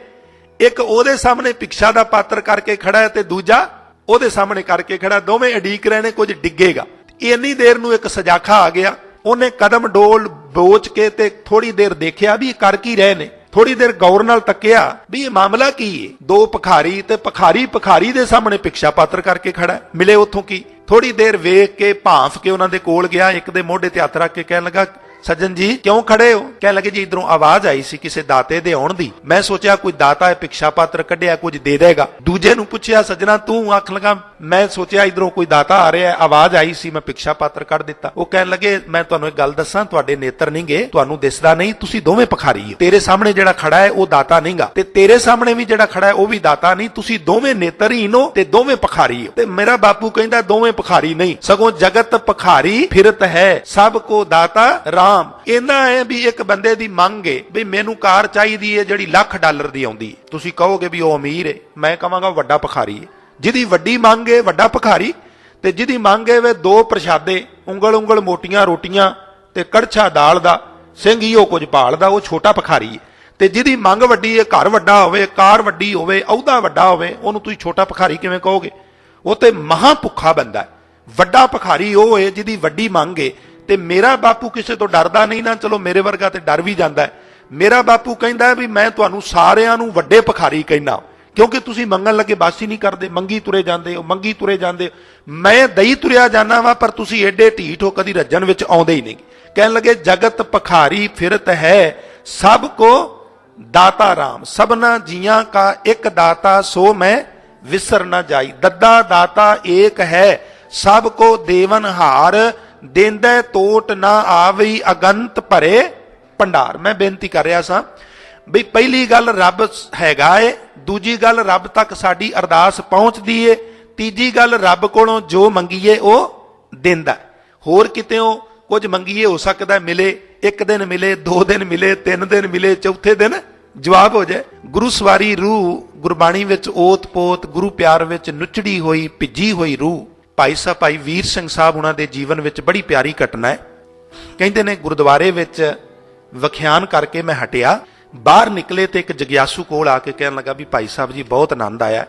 ਇੱਕ ਉਹਦੇ ਸਾਹਮਣੇ ਭਿਕਸ਼ਾ ਦਾ ਪਾਤਰ ਕਰਕੇ ਖੜਾ ਹੈ ਤੇ ਦੂਜਾ ਉਹਦੇ ਸਾਹਮਣੇ ਕਰਕੇ ਖੜਾ, ਦੋਵੇਂ ਉਡੀਕ ਰਹੇ ਨੇ ਕੁਝ ਡਿੱਗੇਗਾ। ਇੰਨੀ ਦੇਰ ਨੂੰ ਇੱਕ ਸਜਾਖਾ ਆ ਗਿਆ, ਉਹਨੇ ਕਦਮ ਡੋਲ ਬੋਚ ਕੇ ਤੇ ਥੋੜੀ ਦੇਰ ਦੇਖਿਆ ਵੀ ਇਹ ਕਰ ਕੀ ਰਹੇ ਨੇ। ਥੋੜੀ ਦੇਰ ਗੌਰ ਨਾਲ ਤੱਕਿਆ ਵੀ ਇਹ ਮਾਮਲਾ ਕੀ ਹੈ। 2 ਭਿਖਾਰੀ ਤੇ ਭਿਖਾਰੀ ਦੇ ਸਾਹਮਣੇ ਭਿਕਸ਼ਾ ਪਾਤਰ ਕਰਕੇ ਖੜਾ, ਮਿਲੇ ਉੱਥੋਂ ਕੀ। ਥੋੜੀ ਦੇਰ ਵੇਖ ਕੇ ਭਾਂਫ ਕੇ ਉਹਨਾਂ ਦੇ ਕੋਲ ਗਿਆ, ਇੱਕ ਦੇ ਮੋਢੇ ਤੇ ਹੱਥ ਰੱਖ ਕੇ ਕਹਿਣ ਲੱਗਾ, ਸੱਜਣ ਜੀ ਕਿਉਂ ਖੜੇ ਹੋ? ਕਹਿਣ ਲੱਗੇ ਜੀ ਇਧਰੋਂ ਆਵਾਜ਼ ਆਈ ਸੀ ਕਿਸੇ ਦਾਤੇ ਦੇ ਆਉਣ ਦੀ, ਮੈਂ ਸੋਚਿਆ ਕੋਈ ਦਾਤਾ ਹੈ, ਭਿਕਸ਼ਾ ਪਾਤਰ ਕੱਢਿਆ ਕੁਝ ਦੇ ਦੇਗਾ। ਦੂਜੇ ਨੂੰ ਪੁੱਛਿਆ, ਸੱਜਣਾ ਤੂੰ? ਆਖਣ ਲੱਗਾ ਮੈਂ ਸੋਚਿਆ ਇਧਰੋਂ ਕੋਈ ਦਾਤਾ ਆ ਰਿਹਾ, ਆਵਾਜ਼ ਆਈ ਸੀ, ਮੈਂ ਭਿਕਸ਼ਾ ਪਾਤਰ ਕੱਢ ਦਿੱਤਾ। ਉਹ ਕਹਿਣ ਲੱਗੇ ਮੈਂ ਤੁਹਾਨੂੰ ਇੱਕ ਗੱਲ ਦੱਸਾਂ, ਤੁਹਾਡੇ ਨੇਤਰ ਨਹੀਂਗੇ, ਤੁਹਾਨੂੰ ਦਿਸਦਾ ਨਹੀਂ, ਤੁਸੀਂ ਦੋਵੇਂ ਭਿਖਾਰੀ ਹੋ। ਤੇਰੇ ਸਾਹਮਣੇ ਜਿਹੜਾ ਖੜਾ ਹੈ ਉਹ ਦਾਤਾ ਨਹੀਂਗਾ, ਤੇ ਤੇਰੇ ਸਾਹਮਣੇ ਵੀ ਜਿਹੜਾ ਖੜਾ ਹੈ ਉਹ ਵੀ ਦਾਤਾ ਨਹੀਂ, ਤੁਸੀਂ ਦੋਵੇਂ ਨੇਤਰਹੀਨ ਹੋ ਤੇ ਦੋਵੇਂ ਭਿਖਾਰੀ ਹੋ। ਤੇ ਮੇਰਾ ਬਾਪੂ ਕਹਿੰਦਾ ਦੋਵੇਂ ਭਿਖਾਰੀ ਨਹੀਂ, ਸਗੋਂ ਜਗਤ ਭਿਖਾਰੀ ਫਿਰਤ ਹੈ, ਸਭ ਕੋ ਦਾਤਾ ਰਾਮ। ਇਹਨਾਂ ਹੈ ਵੀ ਇੱਕ ਬੰਦੇ ਦੀ ਮੰਗ ਹੈ ਵੀ ਮੈਨੂੰ ਕਾਰ ਚਾਹੀਦੀ ਹੈ ਜਿਹੜੀ $1,00,000 ਦੀ ਆਉਂਦੀ ਹੈ, ਤੁਸੀਂ ਕਹੋਗੇ ਵੀ ਉਹ ਅਮੀਰ ਹੈ, ਮੈਂ ਕਹਾਂਗਾ ਵੱਡਾ ਭਿਖਾਰੀ ਹੈ। ਜਿਹਦੀ ਵੱਡੀ ਮੰਗ ਹੈ ਵੱਡਾ ਭਿਖਾਰੀ, ਤੇ ਜਿਹਦੀ ਮੰਗ ਹੈ ਵੇ 2 ਪ੍ਰਸ਼ਾਦੇ, ਉਂਗਲ ਮੋਟੀਆਂ ਰੋਟੀਆਂ ਤੇ ਕੜਛਾ ਦਾਲ ਦਾ, ਸਿੰਘ ਹੀ ਉਹ ਕੁਝ ਭਾਲਦਾ, ਉਹ ਛੋਟਾ ਭਿਖਾਰੀ ਹੈ। ਤੇ ਜਿਹਦੀ ਮੰਗ ਵੱਡੀ ਹੈ, ਘਰ ਵੱਡਾ ਹੋਵੇ, ਕਾਰ ਵੱਡੀ ਹੋਵੇ, ਅਹੁਦਾ ਵੱਡਾ ਹੋਵੇ, ਉਹਨੂੰ ਤੁਸੀਂ ਛੋਟਾ ਭਿਖਾਰੀ ਕਿਵੇਂ ਕਹੋਗੇ? ਉਹ ਤੇ ਮਹਾ ਭੁੱਖਾ ਬੰਦਾ ਹੈ। ਵੱਡਾ ਭਿਖਾਰੀ ਉਹ ਹੈ ਜਿਹਦੀ ਵੱਡੀ ਮੰਗ ਹੈ। ਤੇ ਮੇਰਾ ਬਾਪੂ ਕਿਸੇ ਤੋਂ ਡਰਦਾ ਨਹੀਂ ਨਾ, ਚਲੋ ਮੇਰੇ ਵਰਗਾ ਤੇ ਡਰ ਵੀ ਜਾਂਦਾ ਹੈ। ਮੇਰਾ ਬਾਪੂ ਕਹਿੰਦਾ ਵੀ ਮੈਂ ਤੁਹਾਨੂੰ ਸਾਰਿਆਂ ਨੂੰ ਵੱਡੇ ਭਿਖਾਰੀ ਕਹਿਣਾ, ਕਿਉਂਕਿ ਤੁਸੀਂ ਮੰਗਣ ਲੱਗੇ ਬਾਸੀ ਨਹੀਂ ਕਰਦੇ, ਮੰਗੀ ਤੁਰੇ ਜਾਂਦੇ ਹੋ, ਮੰਗੀ ਤੁਰੇ ਜਾਂਦੇ ਹੋ। ਮੈਂ ਦਈ ਤੁਰਿਆ ਜਾਣਾ ਵਾ, ਪਰ ਤੁਸੀਂ ਏਡੇ ਢੀਠ ਹੋ, ਕਦੀ ਰੱਜਣ ਵਿੱਚ ਆਉਂਦੇ ਹੀ ਨਹੀਂ। ਕਹਿਣ ਲੱਗੇ ਜਗਤ ਭਿਖਾਰੀ ਫਿਰਤ ਹੈ, ਸਭ ਕੋ ਦਾਤਾ ਰਾਮ। ਸਭਨਾ ਜੀਆਂ ਕਾ ਇੱਕ ਦਾਤਾ, ਸੋ ਮੈਂ ਵਿਸਰ ਨਾ ਜਾਈ। ਦੱਦਾ ਦਾਤਾ ਏਕ ਹੈ, ਸਭ ਕੋ ਦੇਵਨ ਹਾਰ, ਦੇਂਦਾ ਤੋਟ ਨਾ ਆਵਈ, ਅਗੰਤ ਭਰੇ ਭੰਡਾਰ। ਮੈਂ ਬੇਨਤੀ ਕਰ ਰਿਹਾ ਸਾਂ ਵੀ ਪਹਿਲੀ ਗੱਲ ਰੱਬ ਹੈਗਾ ਏ, ਦੂਜੀ ਗੱਲ ਰੱਬ ਤੱਕ ਸਾਡੀ ਅਰਦਾਸ ਪਹੁੰਚਦੀ ਏ, ਤੀਜੀ ਗੱਲ ਰੱਬ ਕੋਲੋਂ ਜੋ ਮੰਗੀਏ ਉਹ ਦਿੰਦਾ। ਹੋਰ ਕਿਤੇੋਂ ਕੁਝ ਮੰਗੀਏ ਹੋ ਸਕਦਾ ਮਿਲੇ, 1 ਦਿਨ ਮਿਲੇ, 2 ਦਿਨ ਮਿਲੇ, 3 ਦਿਨ ਮਿਲੇ, ਚੌਥੇ ਦਿਨ ਜਵਾਬ ਹੋ ਜਾਏ। ਗੁਰੂ ਸਵਾਰੀ ਰੂਹ ਗੁਰਬਾਣੀ ਵਿੱਚ ਓਤ ਪੋਤ, ਗੁਰੂ ਪਿਆਰ ਵਿੱਚ ਨੁਚੜੀ ਹੋਈ ਭਿੱਜੀ ਹੋਈ ਰੂਹ। ਭਾਈ ਸਾਹਿਬ ਭਾਈ ਵੀਰ ਸਿੰਘ ਸਾਹਿਬ ਉਹਨਾਂ ਦੇ ਜੀਵਨ ਵਿੱਚ ਬੜੀ ਪਿਆਰੀ ਘਟਨਾ ਹੈ। ਕਹਿੰਦੇ ਨੇ ਗੁਰਦੁਆਰੇ ਵਿੱਚ ਵਿਖਿਆਨ ਕਰਕੇ ਮੈਂ ਹਟਿਆ, ਬਾਹਰ ਨਿਕਲੇ ਤੇ ਇੱਕ ਜਗਿਆਸੂ ਕੋਲ ਆ ਕੇ ਕਹਿਣ ਲੱਗਾ ਵੀ ਭਾਈ ਸਾਹਿਬ ਜੀ ਬਹੁਤ ਆਨੰਦ ਆਇਆ,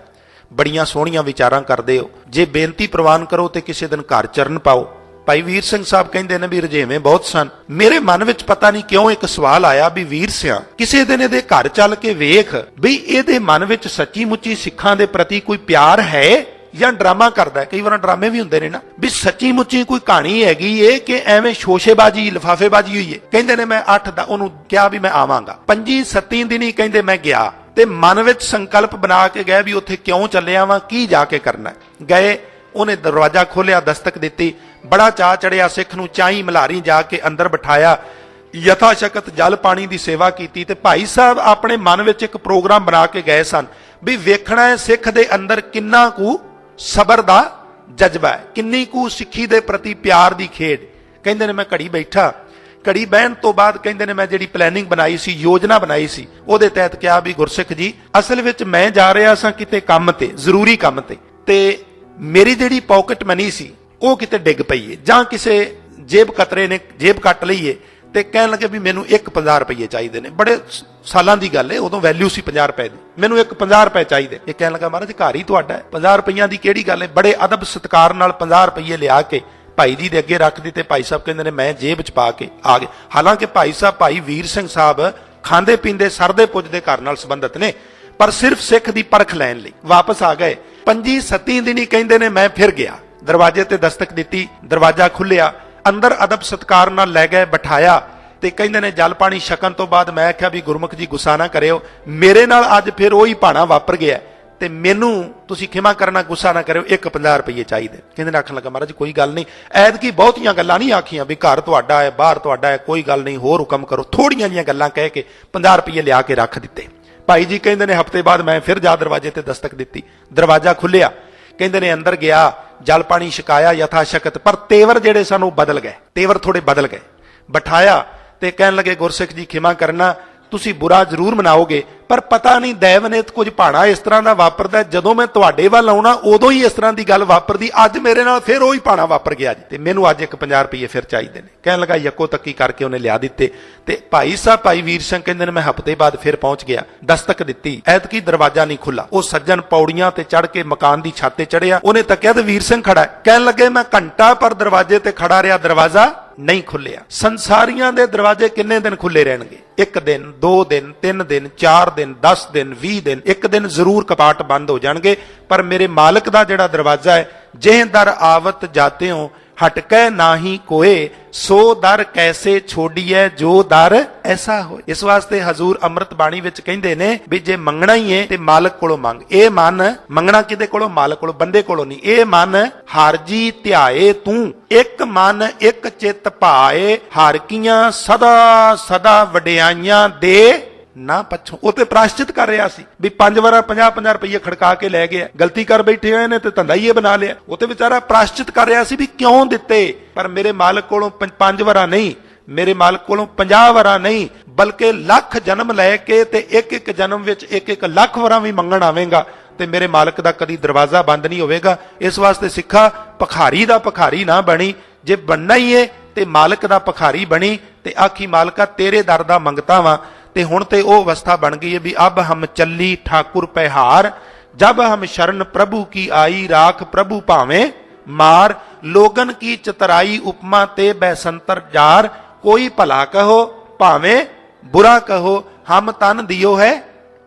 ਬੜੀਆਂ ਸੋਹਣੀਆਂ ਵਿਚਾਰਾਂ ਕਰਦੇ ਹੋ, ਜੇ ਬੇਨਤੀ ਪ੍ਰਵਾਨ ਕਰੋ ਤੇ ਕਿਸੇ ਦਿਨ ਘਰ ਚਰਨ ਪਾਓ। ਭਾਈ ਵੀਰ ਸਿੰਘ ਸਾਹਿਬ ਕਹਿੰਦੇ ਨੇ ਵੀ ਰਜੇਵੇਂ ਬਹੁਤ ਸਨ। ਮੇਰੇ ਮਨ ਵਿੱਚ ਪਤਾ ਨਹੀਂ ਕਿਉਂ ਇੱਕ ਸਵਾਲ ਆਇਆ ਵੀ ਵੀਰ ਸਿਆ ਕਿਸੇ ਦਿਨ ਇਹਦੇ ਘਰ ਚੱਲ ਕੇ ਵੇਖ ਵੀ ਇਹਦੇ ਮਨ ਵਿੱਚ ਸੱਚੀ ਮੁੱਚੀ ਸਿੱਖਾਂ ਦੇ ਪ੍ਰਤੀ ਕੋਈ ਪਿਆਰ ਹੈ ਜਾਂ ਡਰਾਮਾ ਕਰਦਾ। ਕਈ ਵਾਰ ਡਰਾਮੇ ਵੀ ਹੁੰਦੇ ਨੇ ਨਾ, ਵੀ ਸੱਚੀ ਮੁੱਚੀ ਕੋਈ ਕਹਾਣੀ ਹੈਗੀ ਏ ਕਿ ਐਵੇਂ ਸ਼ੋਸ਼ੇਬਾਜੀ ਲਿਫਾਫੇਬਾਜੀ ਹੋਈ ਏ। ਕਹਿੰਦੇ ਨੇ ਮੈਂ 8 ਦਾ ਉਹਨੂੰ ਕਿਹਾ ਵੀ ਮੈਂ ਆਵਾਂਗਾ, 5-7 ਦਿਨ ਹੀ ਕਹਿੰਦੇ ਮੈਂ ਗਿਆ, ਤੇ ਮਨ ਵਿੱਚ ਸੰਕਲਪ ਬਣਾ ਕੇ ਗਏ ਵੀ ਉੱਥੇ ਕਿਉਂ ਚੱਲਿਆ ਵਾਂ, ਕੀ ਜਾ ਕੇ ਕਰਨਾ। ਗਏ, ਉਹਨੇ ਦਰਵਾਜ਼ਾ ਖੋਲਿਆ, ਦਸਤਕ ਦਿੱਤੀ, ਬੜਾ ਚਾਅ ਚੜਿਆ, ਸਿੱਖ ਨੂੰ ਚਾਈ ਮਲਾਰੀ ਜਾ ਕੇ ਅੰਦਰ ਬਿਠਾਇਆ, ਯਥਾ ਸ਼ਕਤ ਜਲ ਪਾਣੀ ਦੀ ਸੇਵਾ ਕੀਤੀ। ਤੇ ਭਾਈ ਸਾਹਿਬ ਆਪਣੇ ਮਨ ਵਿੱਚ ਇੱਕ ਪ੍ਰੋਗਰਾਮ ਬਣਾ ਕੇ ਗਏ ਸਨ ਵੀ ਵੇਖਣਾ ਹੈ ਸਿੱਖ ਦੇ ਅੰਦਰ ਕਿੰਨਾ ਕੁ ਸਬਰ ਦਾ ਜਜ਼ਬਾ ਹੈ, ਕਿੰਨੀ ਕੁ ਸਿੱਖੀ ਦੇ ਪ੍ਰਤੀ ਪਿਆਰ ਦੀ ਖੇਡ। ਕਹਿੰਦੇ ਨੇ ਮੈਂ ਘੜੀ ਬੈਠਾ, ਘੜੀ ਬਹਿਣ ਤੋਂ ਬਾਅਦ ਕਹਿੰਦੇ ਨੇ ਮੈਂ ਜਿਹੜੀ ਪਲੈਨਿੰਗ ਬਣਾਈ ਸੀ, ਯੋਜਨਾ ਬਣਾਈ ਸੀ, ਉਹਦੇ ਤਹਿਤ ਕਿਹਾ ਵੀ ਗੁਰਸਿੱਖ ਜੀ ਅਸਲ ਵਿੱਚ ਮੈਂ ਜਾ ਰਿਹਾ ਸਾਂ ਕਿਤੇ ਕੰਮ ਤੇ, ਜ਼ਰੂਰੀ ਕੰਮ ਤੇ ਮੇਰੀ ਜਿਹੜੀ ਪਾਕਟ ਮਨੀ ਸੀ ਉਹ ਕਿਤੇ ਡਿੱਗ ਪਈ ਹੈ, ਜਾਂ ਕਿਸੇ ਜੇਬ ਕਤਰੇ ਨੇ ਜੇਬ ਕੱਟ ਲਈ ਹੈ, ਤੇ ਕਹਿਣ ਲੱਗੇ ਵੀ ਮੈਨੂੰ 50 ਰੁਪਏ ਚਾਹੀਦੇ ਨੇ। ਬੜੇ ਸਾਲਾਂ ਦੀ ਗੱਲ ਹੈ, ਉਦੋਂ ਵੈਲਿਊ ਸੀ 50 ਰੁਪਏ ਦੀ, ਮੈਨੂੰ 50 ਰੁਪਏ ਚਾਹੀਦੇ। ਇਹ ਕਹਿਣ ਲੱਗਾ ਮਹਾਰਾਜ ਘਰ ਹੀ ਤੁਹਾਡਾ ਹੈ, 50 ਰੁਪਈਆਂ ਦੀ ਕਿਹੜੀ ਗੱਲ ਹੈ। ਬੜੇ ਅਦਬ ਸਤਿਕਾਰ ਨਾਲ 50 ਰੁਪਏ ਲਿਆ ਕੇ ਭਾਈ ਜੀ ਦੇ ਅੱਗੇ ਰੱਖ ਦਿੱਤੇ। ਭਾਈ ਸਾਹਿਬ ਕਹਿੰਦੇ ਨੇ ਮੈਂ ਜੇਬ ਚ ਪਾ ਕੇ ਆ ਗਏ। ਹਾਲਾਂਕਿ ਭਾਈ ਸਾਹਿਬ ਭਾਈ ਵੀਰ ਸਿੰਘ ਸਾਹਿਬ ਖਾਂਦੇ ਪੀਂਦੇ ਸਰਦੇ ਪੁੱਜਦੇ ਘਰ ਨਾਲ ਸੰਬੰਧਿਤ ਨੇ, ਪਰ ਸਿਰਫ ਸਿੱਖ ਦੀ ਪਰਖ ਲੈਣ ਲਈ ਵਾਪਸ ਆ ਗਏ। 5-7 ਦਿਨ ਹੀ ਕਹਿੰਦੇ ਨੇ ਮੈਂ ਫਿਰ ਗਿਆ, ਦਰਵਾਜ਼ੇ ਤੇ ਦਸਤਕ ਦਿੱਤੀ, ਦਰਵਾਜ਼ਾ ਖੁੱਲਿਆ, ਅੰਦਰ ਅਦਬ ਸਤਿਕਾਰ ਨਾਲ ਲੈ ਗਏ, ਬਿਠਾਇਆ ਤੇ ਕਹਿੰਦੇ ਨੇ ਜਲ ਪਾਣੀ ਛਕਣ ਤੋਂ ਬਾਅਦ ਮੈਂ ਆਖਿਆ ਵੀ ਗੁਰਮੁਖ ਜੀ ਗੁੱਸਾ ਨਾ ਕਰਿਓ, ਮੇਰੇ ਨਾਲ ਅੱਜ ਫਿਰ ਉਹੀ ਭਾਣਾ ਵਾਪਰ ਗਿਆ ਤੇ ਮੈਨੂੰ ਤੁਸੀਂ ਖਿਮਾ ਕਰਨਾ, ਗੁੱਸਾ ਨਾ ਕਰਿਓ, 50 ਰੁਪਏ ਚਾਹੀਦੇ। ਕਹਿੰਦੇ ਨੇ ਆਖਣ ਲੱਗਾ ਮਹਾਰਾਜ ਕੋਈ ਗੱਲ ਨਹੀਂ, ਐਤਕੀ ਬਹੁਤੀਆਂ ਗੱਲਾਂ ਨਹੀਂ ਆਖੀਆਂ ਵੀ ਘਰ ਤੁਹਾਡਾ ਹੈ ਬਾਹਰ ਤੁਹਾਡਾ ਹੈ, ਕੋਈ ਗੱਲ ਨਹੀਂ ਹੋਰ ਹੁਕਮ ਕਰੋ, ਥੋੜੀਆਂ ਜੀਆਂ ਗੱਲਾਂ ਕਹਿ ਕੇ 50 ਰੁਪਏ ਲਿਆ ਕੇ ਰੱਖ ਦਿੱਤੇ। ਭਾਈ ਜੀ ਕਹਿੰਦੇ ਨੇ ਹਫ਼ਤੇ ਬਾਅਦ ਮੈਂ ਫਿਰ ਜਾ ਦਰਵਾਜ਼ੇ ਤੇ ਦਸਤਕ ਦਿੱਤੀ, ਦਰਵਾਜ਼ਾ ਖੁੱਲਿਆ, ਕਹਿੰਦੇ ਨੇ ਅੰਦਰ ਗਿਆ, ਜਲ ਪਾਣੀ ਛਕਾਇਆ ਯਥਾ ਸ਼ਕਤ, ਪਰ ਤੇਵਰ ਜਿਹੜੇ ਸਨ ਉਹ ਬਦਲ ਗਏ, ਤੇਵਰ ਥੋੜੇ ਬਦਲ ਗਏ। ਬਿਠਾਇਆ ਤੇ ਕਹਿਣ ਲੱਗੇ ਗੁਰਸਿੱਖ ਜੀ ਖਿਮਾ ਕਰਨਾ, ਤੁਸੀਂ ਬੁਰਾ ਜ਼ਰੂਰ ਮਨਾਓਗੇ, ਪਰ ਪਤਾ ਨਹੀਂ ਦੈਵ ਨੇ ਕੁਝ ਭਾਣਾ ਇਸ ਤਰ੍ਹਾਂ ਦਾ ਵਾਪਰਦਾ, ਜਦੋਂ ਮੈਂ ਤੁਹਾਡੇ ਵੱਲ ਆਉਣਾ ਉਦੋਂ ਹੀ ਇਸ ਤਰ੍ਹਾਂ ਦੀ ਗੱਲ ਵਾਪਰਦੀ, ਅੱਜ ਮੇਰੇ ਨਾਲ ਫਿਰ ਉਹੀ ਭਾਣਾ ਵਾਪਰ ਗਿਆ ਜੀ, ਤੇ ਮੈਨੂੰ ਅੱਜ 50 ਰੁਪਏ ਫਿਰ ਚਾਹੀਦੇ ਨੇ। ਕਹਿਣ ਲੱਗਾ ਯੱਕੋ ਤੱਕੀ ਕਰਕੇ ਉਹਨੇ ਲਿਆ ਦਿੱਤੇ। ਤੇ ਭਾਈ ਸਾਹਿਬ ਭਾਈ ਵੀਰ ਸਿੰਘ ਕਹਿੰਦੇ ਨੇ ਮੈਂ ਹਫ਼ਤੇ ਬਾਅਦ ਫਿਰ ਪਹੁੰਚ ਗਿਆ, ਦਸਤਕ ਦਿੱਤੀ, ਐਤਕੀ ਦਰਵਾਜ਼ਾ ਨਹੀਂ ਖੁੱਲਾ। ਉਹ ਸੱਜਣ ਪੌੜੀਆਂ ਤੇ ਚੜ ਕੇ ਮਕਾਨ ਦੀ ਛੱਤ ਤੇ ਚੜਿਆ, ਉਹਨੇ ਤੱਕਿਆ ਤੇ ਵੀਰ ਸਿੰਘ ਖੜਾ ਹੈ। ਕਹਿਣ ਲੱਗੇ ਮੈਂ ਘੰਟਾ ਪਰ ਦਰਵਾਜ਼ੇ ਤੇ ਖੜਾ ਰਿਹਾ, ਦਰਵਾਜ਼ਾ ਨਹੀਂ ਖੁੱਲਿਆ। ਸੰਸਾਰੀਆਂ ਦੇ ਦਰਵਾਜ਼ੇ ਕਿੰਨੇ ਦਿਨ ਖੁੱਲੇ ਰਹਿਣਗੇ? 1 ਦਿਨ, 2 ਦਿਨ, 3 ਦਿਨ, 4 ਦਿਨ, 10 ਦਿਨ, 20 ਦਿਨ, ਇੱਕ ਦਿਨ ਜ਼ਰੂਰ ਕਪਾਟ ਬੰਦ ਹੋ ਜਾਣਗੇ, ਪਰ ਮੇਰੇ ਮਾਲਕ ਦਾ ਜਿਹੜਾ ਦਰਵਾਜ਼ਾ ਹੈ, ਜਿਹ ਦਰ ਆਵਤ ਜਾਤੇ ਹੋ ਹਟਕੈ ਨਾਹੀ ਕੋਏ, ਸੋ ਦਰ ਕੈਸੇ ਛੋੜੀਐ ਜੋ ਦਰ ਐਸਾ ਹੋਏ। ਇਸ ਵਾਸਤੇ ਹਜ਼ੂਰ ਅੰਮ੍ਰਿਤ ਬਾਣੀ ਵਿੱਚ ਕਹਿੰਦੇ ਨੇ ਵੀ ਜੇ ਮੰਗਣਾ ਹੀ ਹੈ ਤੇ ਮਾਲਕ ਕੋਲੋਂ ਮੰਗ। ਇਹ ਮਨ ਮੰਗਣਾ ਕਿਹਦੇ ਕੋਲੋਂ? ਮਾਲਕ ਕੋਲੋਂ, ਬੰਦੇ ਕੋਲੋਂ ਨਹੀਂ। ਇਹ ਮਨ ਹਰ ਜੀ ਧਿਆਏ ਤੂੰ, ਇੱਕ ਮਨ ਇੱਕ ਚਿੱਤ ਭਾਏ, ਹਰ ਕੀਆਂ ਸਦਾ ਸਦਾ ਵਡਿਆਈਆਂ ਦੇ ਨਾ ਪੱਛੋਂ। ਉਹ ਤੇ ਪ੍ਰਾਸ਼ਚਿਤ ਕਰ ਰਿਹਾ ਸੀ ਵੀ 5 ਵਾਰ 50-50 ਰੁਪਏ ਖੜਕਾ ਕੇ ਲੈ ਗਿਆ, ਗਲਤੀ ਕਰ ਬੈਠੇ ਹੋਏ ਨੇ ਤੇ ਧੰਦਾ ਹੀ ਇਹ ਬਣਾ ਲਿਆ। ਉਹ ਤੇ ਵਿਚਾਰਾ ਪ੍ਰਾਸ਼ਚਿਤ ਕਰ ਰਿਹਾ ਸੀ ਵੀ ਕਿਉਂ ਦਿੱਤੇ, ਪਰ ਮੇਰੇ ਮਾਲਕ ਕੋਲੋਂ 5 ਵਾਰਾਂ ਨਹੀਂ, ਮੇਰੇ ਮਾਲਕ ਕੋਲੋਂ 50 ਵਾਰਾਂ ਨਹੀਂ, ਬਲਕਿ ਲੱਖ ਜਨਮ ਲੈ ਕੇ ਤੇ ਇੱਕ ਜਨਮ ਵਿੱਚ ਇੱਕ ਲੱਖ ਵਾਰਾਂ ਵੀ ਮੰਗਣ ਆਵੇਂਗਾ ਤੇ ਮੇਰੇ ਮਾਲਕ ਦਾ ਕਦੀ ਦਰਵਾਜ਼ਾ ਬੰਦ ਨਹੀਂ ਹੋਵੇਗਾ। ਇਸ ਵਾਸਤੇ ਸਿੱਖਾ ਭਖਾਰੀ ਦਾ ਭਖਾਰੀ ਨਾ ਬਣੀ, ਜੇ ਬਣਨਾ ਹੀ ਏ ਤੇ ਮਾਲਕ ਦਾ ਭਖਾਰੀ ਬਣੀ ਤੇ ਆਖੀ ਮਾਲਕਾ ਤੇਰੇ ਦਰ ਦਾ ਮੰਗਤਾ ਵਾਂ। ਤੇ ਹੁਣ ਤੇ ਉਹ ਅਵਸਥਾ ਬਣ ਗਈ ਹੈ ਵੀ ਅਬ ਹਮ ਚੱਲੀ ਠਾਕੁਰ ਪਹਿਹਾਰ, ਜਬ ਹਮ ਸ਼ਰਨ ਪ੍ਰਭੂ ਕੀ ਆਈ, ਰਾਖ ਪ੍ਰਭੂ ਭਾਵੇਂ ਮਾਰ, ਲੋਗਨ ਕੀ ਚਤਰਾਈ ਉਪਮਾ ਤੇ ਬੈਸੰਤਰ ਜਾਰ, ਕੋਈ ਭਲਾ ਕਹੋ ਭਾਵੇਂ ਬੁਰਾ ਕਹੋ, ਹਮ ਤਨ ਦਿਓ ਹੈ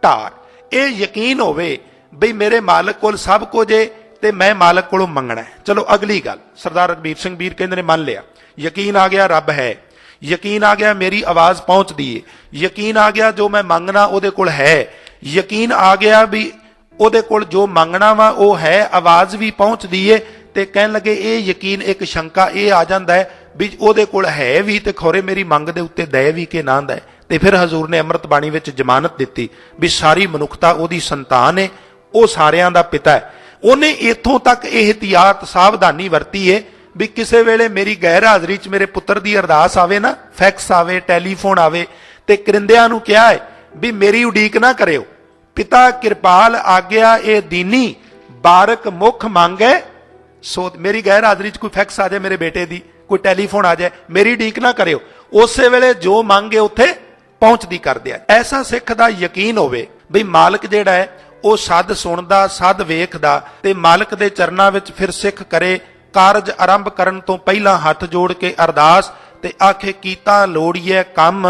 ਢਾਰ। ਇਹ ਯਕੀਨ ਹੋਵੇ ਬਈ ਮੇਰੇ ਮਾਲਕ ਕੋਲ ਸਭ ਕੁਝ ਹੈ ਤੇ ਮੈਂ ਮਾਲਕ ਕੋਲੋਂ ਮੰਗਣਾ ਹੈ। ਚਲੋ ਅਗਲੀ ਗੱਲ, ਸਰਦਾਰ ਰਘਬੀਰ ਸਿੰਘ ਵੀਰ ਕਹਿੰਦੇ ਨੇ ਮੰਨ ਲਿਆ, ਯਕੀਨ ਆ ਗਿਆ ਰੱਬ ਹੈ, ਯਕੀਨ ਆ ਗਿਆ ਮੇਰੀ ਆਵਾਜ਼ ਪਹੁੰਚਦੀ ਏ, ਯਕੀਨ ਆ ਗਿਆ ਜੋ ਮੈਂ ਮੰਗਣਾ ਉਹਦੇ ਕੋਲ ਹੈ, ਯਕੀਨ ਆ ਗਿਆ ਵੀ ਉਹਦੇ ਕੋਲ ਜੋ ਮੰਗਣਾ ਵਾ ਉਹ ਹੈ, ਆਵਾਜ਼ ਵੀ ਪਹੁੰਚਦੀ ਏ। ਤੇ ਕਹਿਣ ਲੱਗੇ ਇਹ ਯਕੀਨ ਇੱਕ ਸ਼ੰਕਾ ਇਹ ਆ ਜਾਂਦਾ ਹੈ ਵੀ ਉਹਦੇ ਕੋਲ ਹੈ ਵੀ ਤੇ ਖੋਰੇ ਮੇਰੀ ਮੰਗ ਦੇ ਉੱਤੇ ਦਏ ਵੀ ਕਿ ਨਾ ਦਏ। ਤੇ ਫਿਰ ਹਜ਼ੂਰ ਨੇ ਅੰਮ੍ਰਿਤ ਬਾਣੀ ਵਿੱਚ ਜ਼ਮਾਨਤ ਦਿੱਤੀ ਵੀ ਸਾਰੀ ਮਨੁੱਖਤਾ ਉਹਦੀ ਸੰਤਾਨ ਹੈ, ਉਹ ਸਾਰਿਆਂ ਦਾ ਪਿਤਾ ਹੈ। ਉਹਨੇ ਇੱਥੋਂ ਤੱਕ ਇਹਤਿਆਤ ਸਾਵਧਾਨੀ ਵਰਤੀ ਏ ਵੀ ਕਿਸੇ ਵੇਲੇ ਮੇਰੀ ਗੈਰ ਹਾਜ਼ਰੀ 'ਚ ਮੇਰੇ ਪੁੱਤਰ ਦੀ ਅਰਦਾਸ ਆਵੇ ਨਾ, ਫੈਕਸ ਆਵੇ, ਟੈਲੀਫੋਨ ਆਵੇ, ਤੇ ਕਰਿੰਦਿਆਂ ਨੂੰ ਕਿਹਾ ਹੈ ਵੀ ਮੇਰੀ ਉਡੀਕ ਨਾ ਕਰਿਓ, ਪਿਤਾ ਕਿਰਪਾਲ ਆਗਿਆ ਇਹ ਦੀਨੀ, ਬਾਰਕ ਮੁਖ ਮੰਗੇ। ਸੋ ਮੇਰੀ ਗੈਰ ਹਾਜ਼ਰੀ 'ਚ ਕੋਈ ਫੈਕਸ ਆ ਜਾਏ ਮੇਰੇ ਬੇਟੇ ਦੀ, ਕੋਈ ਟੈਲੀਫੋਨ ਆ ਜਾਏ, ਮੇਰੀ ਉਡੀਕ ਨਾ ਕਰਿਓ, ਉਸੇ ਵੇਲੇ ਜੋ ਮੰਗੇ ਉੱਥੇ ਪਹੁੰਚਦੀ ਕਰ ਦਿਆ। ਐਸਾ ਸਿੱਖ ਦਾ ਯਕੀਨ ਹੋਵੇ ਵੀ ਮਾਲਕ ਜਿਹੜਾ ਹੈ ਉਹ ਸਦ ਸੁਣਦਾ, ਸਦ ਵੇਖਦਾ, ਤੇ ਮਾਲਕ ਦੇ ਚਰਨਾਂ ਵਿੱਚ ਫਿਰ ਸਿੱਖ ਕਰੇ ਕਾਰਜ ਆਰੰਭ ਕਰਨ ਤੋਂ ਪਹਿਲਾਂ ਹੱਥ ਜੋੜ ਕੇ ਅਰਦਾਸ, ਤੇ ਆਖੇ ਕੀਤਾ ਲੋੜੀਐ ਕੰਮ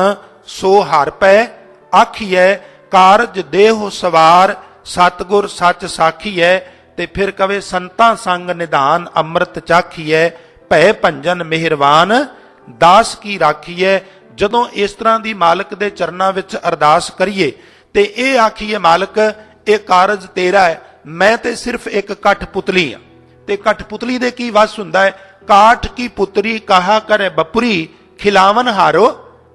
ਸੋ ਹਰ ਪੈ ਆਖੀਐ, ਕਾਰਜ ਦੇਹੁ ਸਵਾਰ ਸਤਿਗੁਰ ਸੱਚ ਸਾਖੀਐ, ਤੇ ਫਿਰ ਕਵੇ ਸੰਤਾਂ ਸੰਗ ਨਿਧਾਨ ਅੰਮ੍ਰਿਤ ਚਾਖੀਐ, ਭੈ ਭੰਜਨ ਮਿਹਰਬਾਨ ਦਾਸ ਕੀ ਰਾਖੀਐ। ਜਦੋਂ ਇਸ ਤਰ੍ਹਾਂ ਦੀ ਮਾਲਕ ਦੇ ਚਰਨਾਂ ਵਿੱਚ ਅਰਦਾਸ ਕਰੀਏ ਤੇ ਇਹ ਆਖੀਏ ਮਾਲਕ ਇਹ ਕਾਰਜ ਤੇਰਾ ਹੈ, ਮੈਂ ਤੇ ਸਿਰਫ ਇੱਕ ਕਠਪੁਤਲੀ ਆ। ਤੇ ਕਠਪੁਤਲੀ ਦੇ ਕੀ ਵਸ ਹੁੰਦਾ ਹੈ? ਕਾਠ ਕੀ ਪੁੱਤਰੀ ਕਹਾ ਕਰੇ ਬਪੁਰੀ, ਖਿਲਾਵਨ ਹਾਰੋ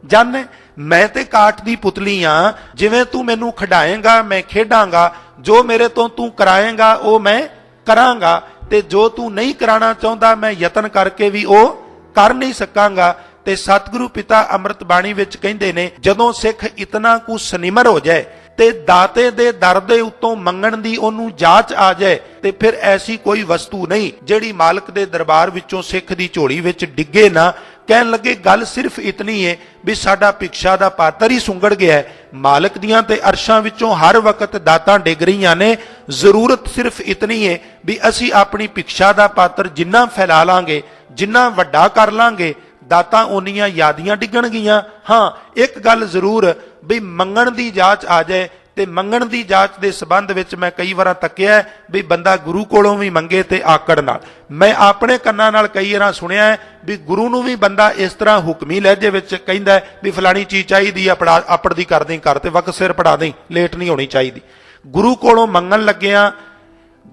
ਜਾਣੇ। ਮੈਂ ਤੇ ਕਾਠ ਦੀ ਪੁਤਲੀ ਆ, ਜਿਵੇਂ ਤੂੰ ਮੈਨੂੰ ਖਿਡਾਏਗਾ ਮੈਂ ਖੇਡਾਂਗਾ, ਜੋ ਮੇਰੇ ਤੋਂ ਤੂੰ ਕਰਾਏਗਾ ਉਹ ਮੈਂ ਕਰਾਂਗਾ, ਤੇ ਜੋ ਤੂੰ ਨਹੀਂ ਕਰਾਣਾ ਚਾਹੁੰਦਾ ਮੈਂ ਯਤਨ ਕਰਕੇ ਵੀ ਉਹ ਕਰ ਨਹੀਂ ਸਕਾਂਗਾ। ਤੇ ਸਤਿਗੁਰੂ ਪਿਤਾ ਅੰਮ੍ਰਿਤ ਬਾਣੀ ਵਿੱਚ ਕਹਿੰਦੇ ਨੇ, ਜਦੋਂ ਸਿੱਖ ਇਤਨਾ ਕੁ ਸਨਿਮਰ ਹੋ ਜਾਏ ਤੇ ਦਾਤੇ ਦੇ ਦਰ ਦੇ ਉੱਤੋਂ ਮੰਗਣ ਦੀ ਉਹਨੂੰ ਜਾਚ ਆ ਜਾਏ, ਤੇ ਫਿਰ ਐਸੀ ਕੋਈ ਵਸਤੂ ਨਹੀਂ ਜਿਹੜੀ ਮਾਲਕ ਦੇ ਦਰਬਾਰ ਵਿੱਚੋਂ ਸਿੱਖ ਦੀ ਝੋਲੀ ਵਿੱਚ ਡਿੱਗੇ ਨਾ। ਕਹਿਣ ਲੱਗੇ ਗੱਲ ਸਿਰਫ ਇਤਨੀ ਹੈ ਵੀ ਸਾਡਾ ਭਿਕਸ਼ਾ ਦਾ ਪਾਤਰ ਹੀ ਸੁੰਗੜ ਗਿਆ ਹੈ। ਮਾਲਕ ਦੀਆਂ ਤੇ ਅਰਸ਼ਾਂ ਵਿੱਚੋਂ ਹਰ ਵਕਤ ਦਾਤਾਂ ਡਿੱਗ ਰਹੀਆਂ ਨੇ, ਜ਼ਰੂਰਤ ਸਿਰਫ ਇਤਨੀ ਹੈ ਵੀ ਅਸੀਂ ਆਪਣੀ ਭਿਕਸ਼ਾ ਦਾ ਪਾਤਰ ਜਿੰਨਾ ਫੈਲਾ ਲਾਂਗੇ, ਜਿੰਨਾ ਵੱਡਾ ਕਰ ਲਾਂਗੇ, ਦਾਤਾਂ ਉਨੀਆਂ ਯਾਦੀਆਂ ਡਿੱਗਣਗੀਆਂ। ਹਾਂ, ਇੱਕ ਗੱਲ ਜ਼ਰੂਰ ਵੀ ਮੰਗਣ ਦੀ ਜਾਚ ਆ ਜਾਏ, ਤੇ ਮੰਗਣ ਦੀ ਜਾਚ ਦੇ ਸੰਬੰਧ ਵਿੱਚ ਮੈਂ ਕਈ ਵਾਰਾਂ ਤੱਕਿਆ ਵੀ ਬੰਦਾ ਗੁਰੂ ਕੋਲੋਂ ਵੀ ਮੰਗੇ ਤੇ ਆਕੜ ਨਾਲ। ਮੈਂ ਆਪਣੇ ਕੰਨਾਂ ਨਾਲ ਕਈ ਵਾਰਾਂ ਸੁਣਿਆ ਹੈ ਵੀ ਗੁਰੂ ਨੂੰ ਵੀ ਬੰਦਾ ਇਸ ਤਰ੍ਹਾਂ ਹੁਕਮੀ ਲਹਿਜੇ ਵਿੱਚ ਕਹਿੰਦਾ ਵੀ ਫਲਾਣੀ ਚੀਜ਼ ਚਾਹੀਦੀ ਆ, ਆਪੜ ਦੀ ਕਰ ਦੇਂ, ਕਰ ਤੇ ਵਕਤ ਸਿਰ ਪੜਾ ਦੇਂ, ਲੇਟ ਨਹੀਂ ਹੋਣੀ ਚਾਹੀਦੀ। ਗੁਰੂ ਕੋਲੋਂ ਮੰਗਣ ਲੱਗਿਆ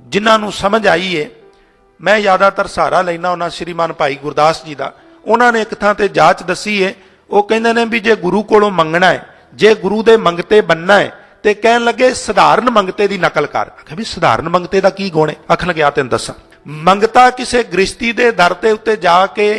ਜਿਨ੍ਹਾਂ ਨੂੰ ਸਮਝ ਆਈ ਏ, ਮੈਂ ਜ਼ਿਆਦਾਤਰ ਸਹਾਰਾ ਲੈਣਾ ਉਹਨਾਂ ਸ਼੍ਰੀਮਾਨ ਭਾਈ ਗੁਰਦਾਸ ਜੀ ਦਾ। ਉਹਨਾਂ ਨੇ ਇੱਕ ਥਾਂ ਤੇ ਜਾਚ ਦੱਸੀ ਏ, ਉਹ ਕਹਿੰਦੇ ਨੇ ਵੀ ਜੇ ਗੁਰੂ ਕੋਲੋਂ ਮੰਗਣਾ ਹੈ, ਜੇ ਗੁਰੂ ਦੇ ਮੰਗਤੇ ਬੰਨਣਾ ਹੈ, ਤੇ ਕਹਿਣ ਲੱਗੇ ਸਧਾਰਨ ਮੰਗਤੇ ਦੀ ਨਕਲ ਕਰ। ਆਖਿਆ ਵੀ ਸਧਾਰਨ ਮੰਗਤੇ ਦਾ ਕੀ ਗੁਣ ਹੈ? ਆਖਣ ਲੱਗਿਆ ਤੈਨੂੰ ਦੱਸਾਂ। ਮੰਗਤਾ ਕਿਸੇ ਗ੍ਰਸਤੀ ਦੇ ਦਰ ਤੇ ਉੱਤੇ ਜਾ ਕੇ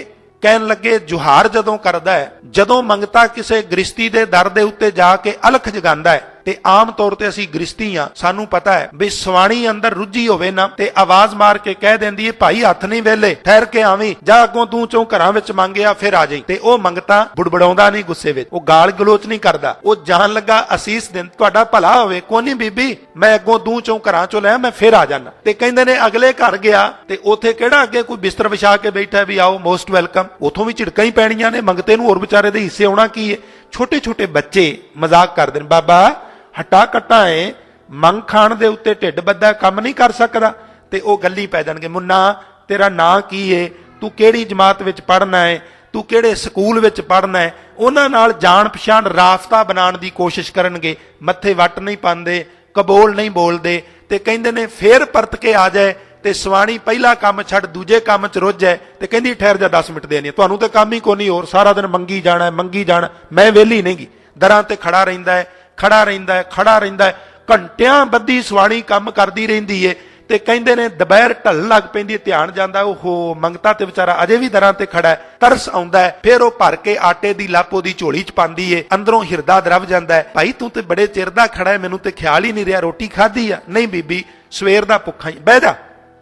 ਕਹਿਣ ਲੱਗੇ ਜੁਹਾਰ ਜਦੋਂ ਕਰਦਾ ਹੈ, ਜਦੋਂ ਮੰਗਤਾ ਕਿਸੇ ਗ੍ਰਸਤੀ ਦੇ ਦਰ ਦੇ ਉੱਤੇ ਜਾ ਕੇ ਅਲਖ ਜਗਾਉਂਦਾ ਹੈ, ਤੇ ਆਮ ਤੌਰ ਤੇ ਅਸੀਂ ਗ੍ਰਸਤੀ ਆ, ਸਾਨੂੰ ਪਤਾ ਹੈ ਵੀ ਸਵਾਣੀ ਅੰਦਰ ਰੁੱਝੀ ਹੋਵੇ ਨਾ ਤੇ ਆਵਾਜ਼ ਮਾਰ ਕੇ ਕਹਿ ਦਿੰਦੀ ਹੈ ਭਾਈ ਹੱਥ ਨਹੀਂ ਵੇਲੇ, ਠਹਿਰ ਕੇ ਆਵੀਂ, ਜਾਂ ਅੱਗੋਂ ਤੂੰ ਚੋਂ ਘਰਾਂ ਵਿੱਚ ਮੰਗਿਆ ਫਿਰ ਆ ਜਾਈਂ। ਤੇ ਉਹ ਮੰਗਤਾ ਬੁੜਬੜਾਉਂਦਾ ਨਹੀਂ ਗੁੱਸੇ ਵਿੱਚ, ਉਹ ਗਾਲ ਗਲੋਚ ਨਹੀਂ ਕਰਦਾ, ਉਹ ਜਾਣ ਲੱਗਾ ਅਸੀਸ ਦਿਨ ਤੁਹਾਡਾ ਭਲਾ ਹੋਵੇ, ਕੋਈ ਨਹੀਂ ਬੀਬੀ ਮੈਂ ਅੱਗੋਂ ਦੂੰ ਚੋਂ ਘਰਾਂ ਚੋਂ ਲੈ ਮੈਂ ਫਿਰ ਆ ਜਾਣਾ। ਤੇ ਕਹਿੰਦੇ ਨੇ ਅਗਲੇ ਘਰ ਗਿਆ ਤੇ ਉੱਥੇ ਕਿਹੜਾ ਅੱਗੇ ਕੋਈ ਬਿਸਤਰ ਵਿਛਾ ਕੇ ਬੈਠਾ ਵੀ ਆਓ ਮੋਸਟ ਵੈਲਕਮ, ਉਥੋਂ ਵੀ ਝਿੜਕਾਂ ਹੀ ਪੈਣੀਆਂ ਨੇ, ਮੰਗਤੇ ਨੂੰ ਹੋਰ ਵਿਚਾਰੇ ਦੇ ਹਿੱਸੇ ਆਉਣਾ ਕੀ ਹੈ। ਛੋਟੇ ਛੋਟੇ ਬੱਚੇ ਮਜ਼ਾਕ ਕਰਦੇ ਨੇ, ਬਾਬਾ ਹਟਾ ਕੱਟਾ ਏ, ਮੰਗ ਖਾਣ ਦੇ ਉੱਤੇ ਢਿੱਡ ਬੱਧਾ ਕੰਮ ਨਹੀਂ ਕਰ ਸਕਦਾ। ਤੇ ਉਹ ਗੱਲੀ ਪੈ ਜਾਣਗੇ, ਮੁੰਨਾ ਤੇਰਾ ਨਾਂ ਕੀ ਏ, ਤੂੰ ਕਿਹੜੀ ਜਮਾਤ ਵਿੱਚ ਪੜ੍ਹਨਾ ਹੈ, ਤੂੰ ਕਿਹੜੇ ਸਕੂਲ ਵਿੱਚ ਪੜ੍ਹਨਾ ਹੈ। ਉਹਨਾਂ ਨਾਲ ਜਾਣ ਪਛਾਣ ਰਾਫਤਾ ਬਣਾਉਣ ਦੀ ਕੋਸ਼ਿਸ਼ ਕਰਨਗੇ, ਮੱਥੇ ਵੱਟ ਨਹੀਂ ਪਾਉਂਦੇ, ਕਬੋਲ ਨਹੀਂ ਬੋਲਦੇ। ਤੇ ਕਹਿੰਦੇ ਨੇ ਫੇਰ ਪਰਤ ਕੇ ਆ ਜਾਏ ਤੇ ਸਵਾਣੀ ਪਹਿਲਾ ਕੰਮ ਛੱਡ ਦੂਜੇ ਕੰਮ 'ਚ ਰੁੱਝ ਜਾਏ, ਤੇ ਕਹਿੰਦੀ ਠਹਿਰ ਜਾ 10 ਮਿੰਟ ਦੇਣੀ, ਤੁਹਾਨੂੰ ਤੇ ਕੰਮ ਹੀ ਕੋਈ ਨਹੀਂ ਹੋਰ, ਸਾਰਾ ਦਿਨ ਮੰਗੀ ਜਾਣਾ ਮੰਗੀ ਜਾਣਾ, ਮੈਂ ਵਿਹਲੀ ਨਹੀਂਗੀ। ਦਰਾਂ ਤੇ ਖੜਾ ਰਹਿੰਦਾ ਹੈ, ਖੜਾ ਰਹਿੰਦਾ ਹੈ, ਖੜਾ ਰਹਿੰਦਾ ਹੈ, ਘੰਟਿਆਂ ਬੱਧੀ ਸਵਾਣੀ ਕੰਮ ਕਰਦੀ ਰਹਿੰਦੀ ਏ। ਤੇ ਕਹਿੰਦੇ ਨੇ ਦੁਪਹਿਰ ਢਲਣ ਲੱਗ ਪੈਂਦੀ, ਧਿਆਨ ਜਾਂਦਾ, ਓਹੋ ਮੰਗਤਾ ਤੇ ਵਿਚਾਰਾ ਅਜੇ ਵੀ ਦਰਾਂ ਤੇ ਖੜਾ ਹੈ, ਤਰਸ ਆਉਂਦਾ ਹੈ। ਫਿਰ ਉਹ ਭਰ ਕੇ ਆਟੇ ਦੀ ਲੱਪ ਉਹਦੀ ਝੋਲੀ 'ਚ ਪਾਉਂਦੀ ਏ, ਅੰਦਰੋਂ ਹਿਰਦਾ ਦਰਵ ਜਾਂਦਾ ਹੈ, ਭਾਈ ਤੂੰ ਤੇ ਬੜੇ ਚਿਰ ਦਾ ਖੜਾ ਹੈ, ਮੈਨੂੰ ਤੇ ਖਿਆਲ ਹੀ ਨਹੀਂ ਰਿਹਾ ਰੋਟੀ ਖਾਧੀ ਆ? ਨਹੀਂ ਬੀਬੀ ਸਵੇਰ ਦਾ ਭੁੱਖਾ ਹੀ, ਬਹਿ ਜਾ,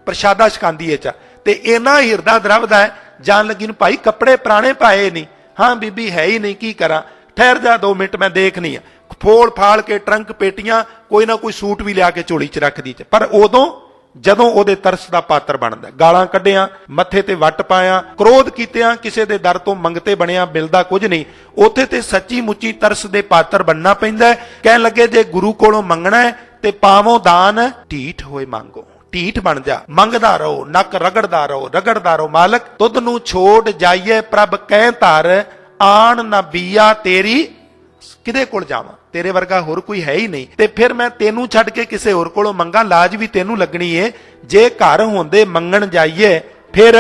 ਪ੍ਰਸ਼ਾਦਾ ਛਕਾਂਦੀ ਏ ਚਾ। ਤੇ ਇਹਨਾਂ ਹਿਰਦਾ ਦਰਵਦਾ ਹੈ, ਜਾਣ ਲੱਗੀ ਨੂੰ ਭਾਈ ਕੱਪੜੇ ਪੁਰਾਣੇ ਪਾਏ ਨਹੀਂ? ਹਾਂ ਬੀਬੀ ਹੈ ਹੀ ਨਹੀਂ, ਕੀ ਕਰਾਂ, ਠਹਿਰ ਜਾ 2 ਮਿੰਟ ਮੈਂ ਦੇਖਣੀ ਆ। ਫੋਲ ਫਾਲ ਕੇ ਟਰੰਕ ਪੇਟੀਆਂ ਕੋਈ ਨਾ ਕੋਈ ਸੂਟ ਵੀ ਲਿਆ ਕੇ ਝੋਲੀ 'ਚ ਰੱਖਦੀ। ਪਰ ਉਦੋਂ ਜਦੋਂ ਉਹਦੇ ਤਰਸ ਦਾ ਪਾਤਰ ਬਣਦਾ, ਗਾਲਾਂ ਕੱਢਿਆ, ਮੱਥੇ ਤੇ ਵੱਟ ਪਾਇਆ, ਕ੍ਰੋਧ ਕੀਤਿਆਂ, ਕਿਸੇ ਦੇ ਦਰ ਤੋਂ ਮੰਗਤੇ ਬਣਿਆ, ਮਿਲਦਾ ਕੁਝ ਨਹੀਂ, ਉੱਥੇ ਤੇ ਸੱਚੀ ਮੁੱਚੀ ਤਰਸ ਦੇ ਪਾਤਰ ਬਣਨਾ ਪੈਂਦਾ। ਕਹਿਣ ਲੱਗੇ ਜੇ ਗੁਰੂ ਕੋਲੋਂ ਮੰਗਣਾ ਹੈ ਤੇ ਪਾਵੋਂ ਦਾਨ, ਢੀਠ ਹੋਏ ਮੰਗੋ, ਢੀਠ ਬਣ ਜਾ, ਮੰਗਦਾ ਰਹੋ, ਨੱਕ ਰਗੜਦਾ ਰਹੋ, ਰਗੜਦਾ ਰਹੋ। ਮਾਲਕ ਤੁਧ ਨੂੰ ਛੋੜ ਜਾਈਏ ਪ੍ਰਭ ਕਹਿ ਧਰ, ਆਣ ਨਾ ਬੀਆ ਤੇਰੀ ਕਿਹਦੇ ਕੋਲ ਜਾਵਾਂ, ਤੇਰੇ ਵਰਗਾ ਹੋਰ ਕੋਈ ਹੈ ਹੀ ਨਹੀਂ। ਤੇ ਫਿਰ ਮੈਂ ਤੈਨੂੰ ਛੱਡ ਕੇ ਕਿਸੇ ਹੋਰ ਕੋਲੋਂ ਮੰਗਾ, ਲਾਜ ਵੀ ਤੈਨੂੰ ਲੱਗਣੀ ਏ। ਜੇ ਘਰ ਹੁੰਦੇ ਮੰਗਣ ਜਾਈਏ ਫਿਰ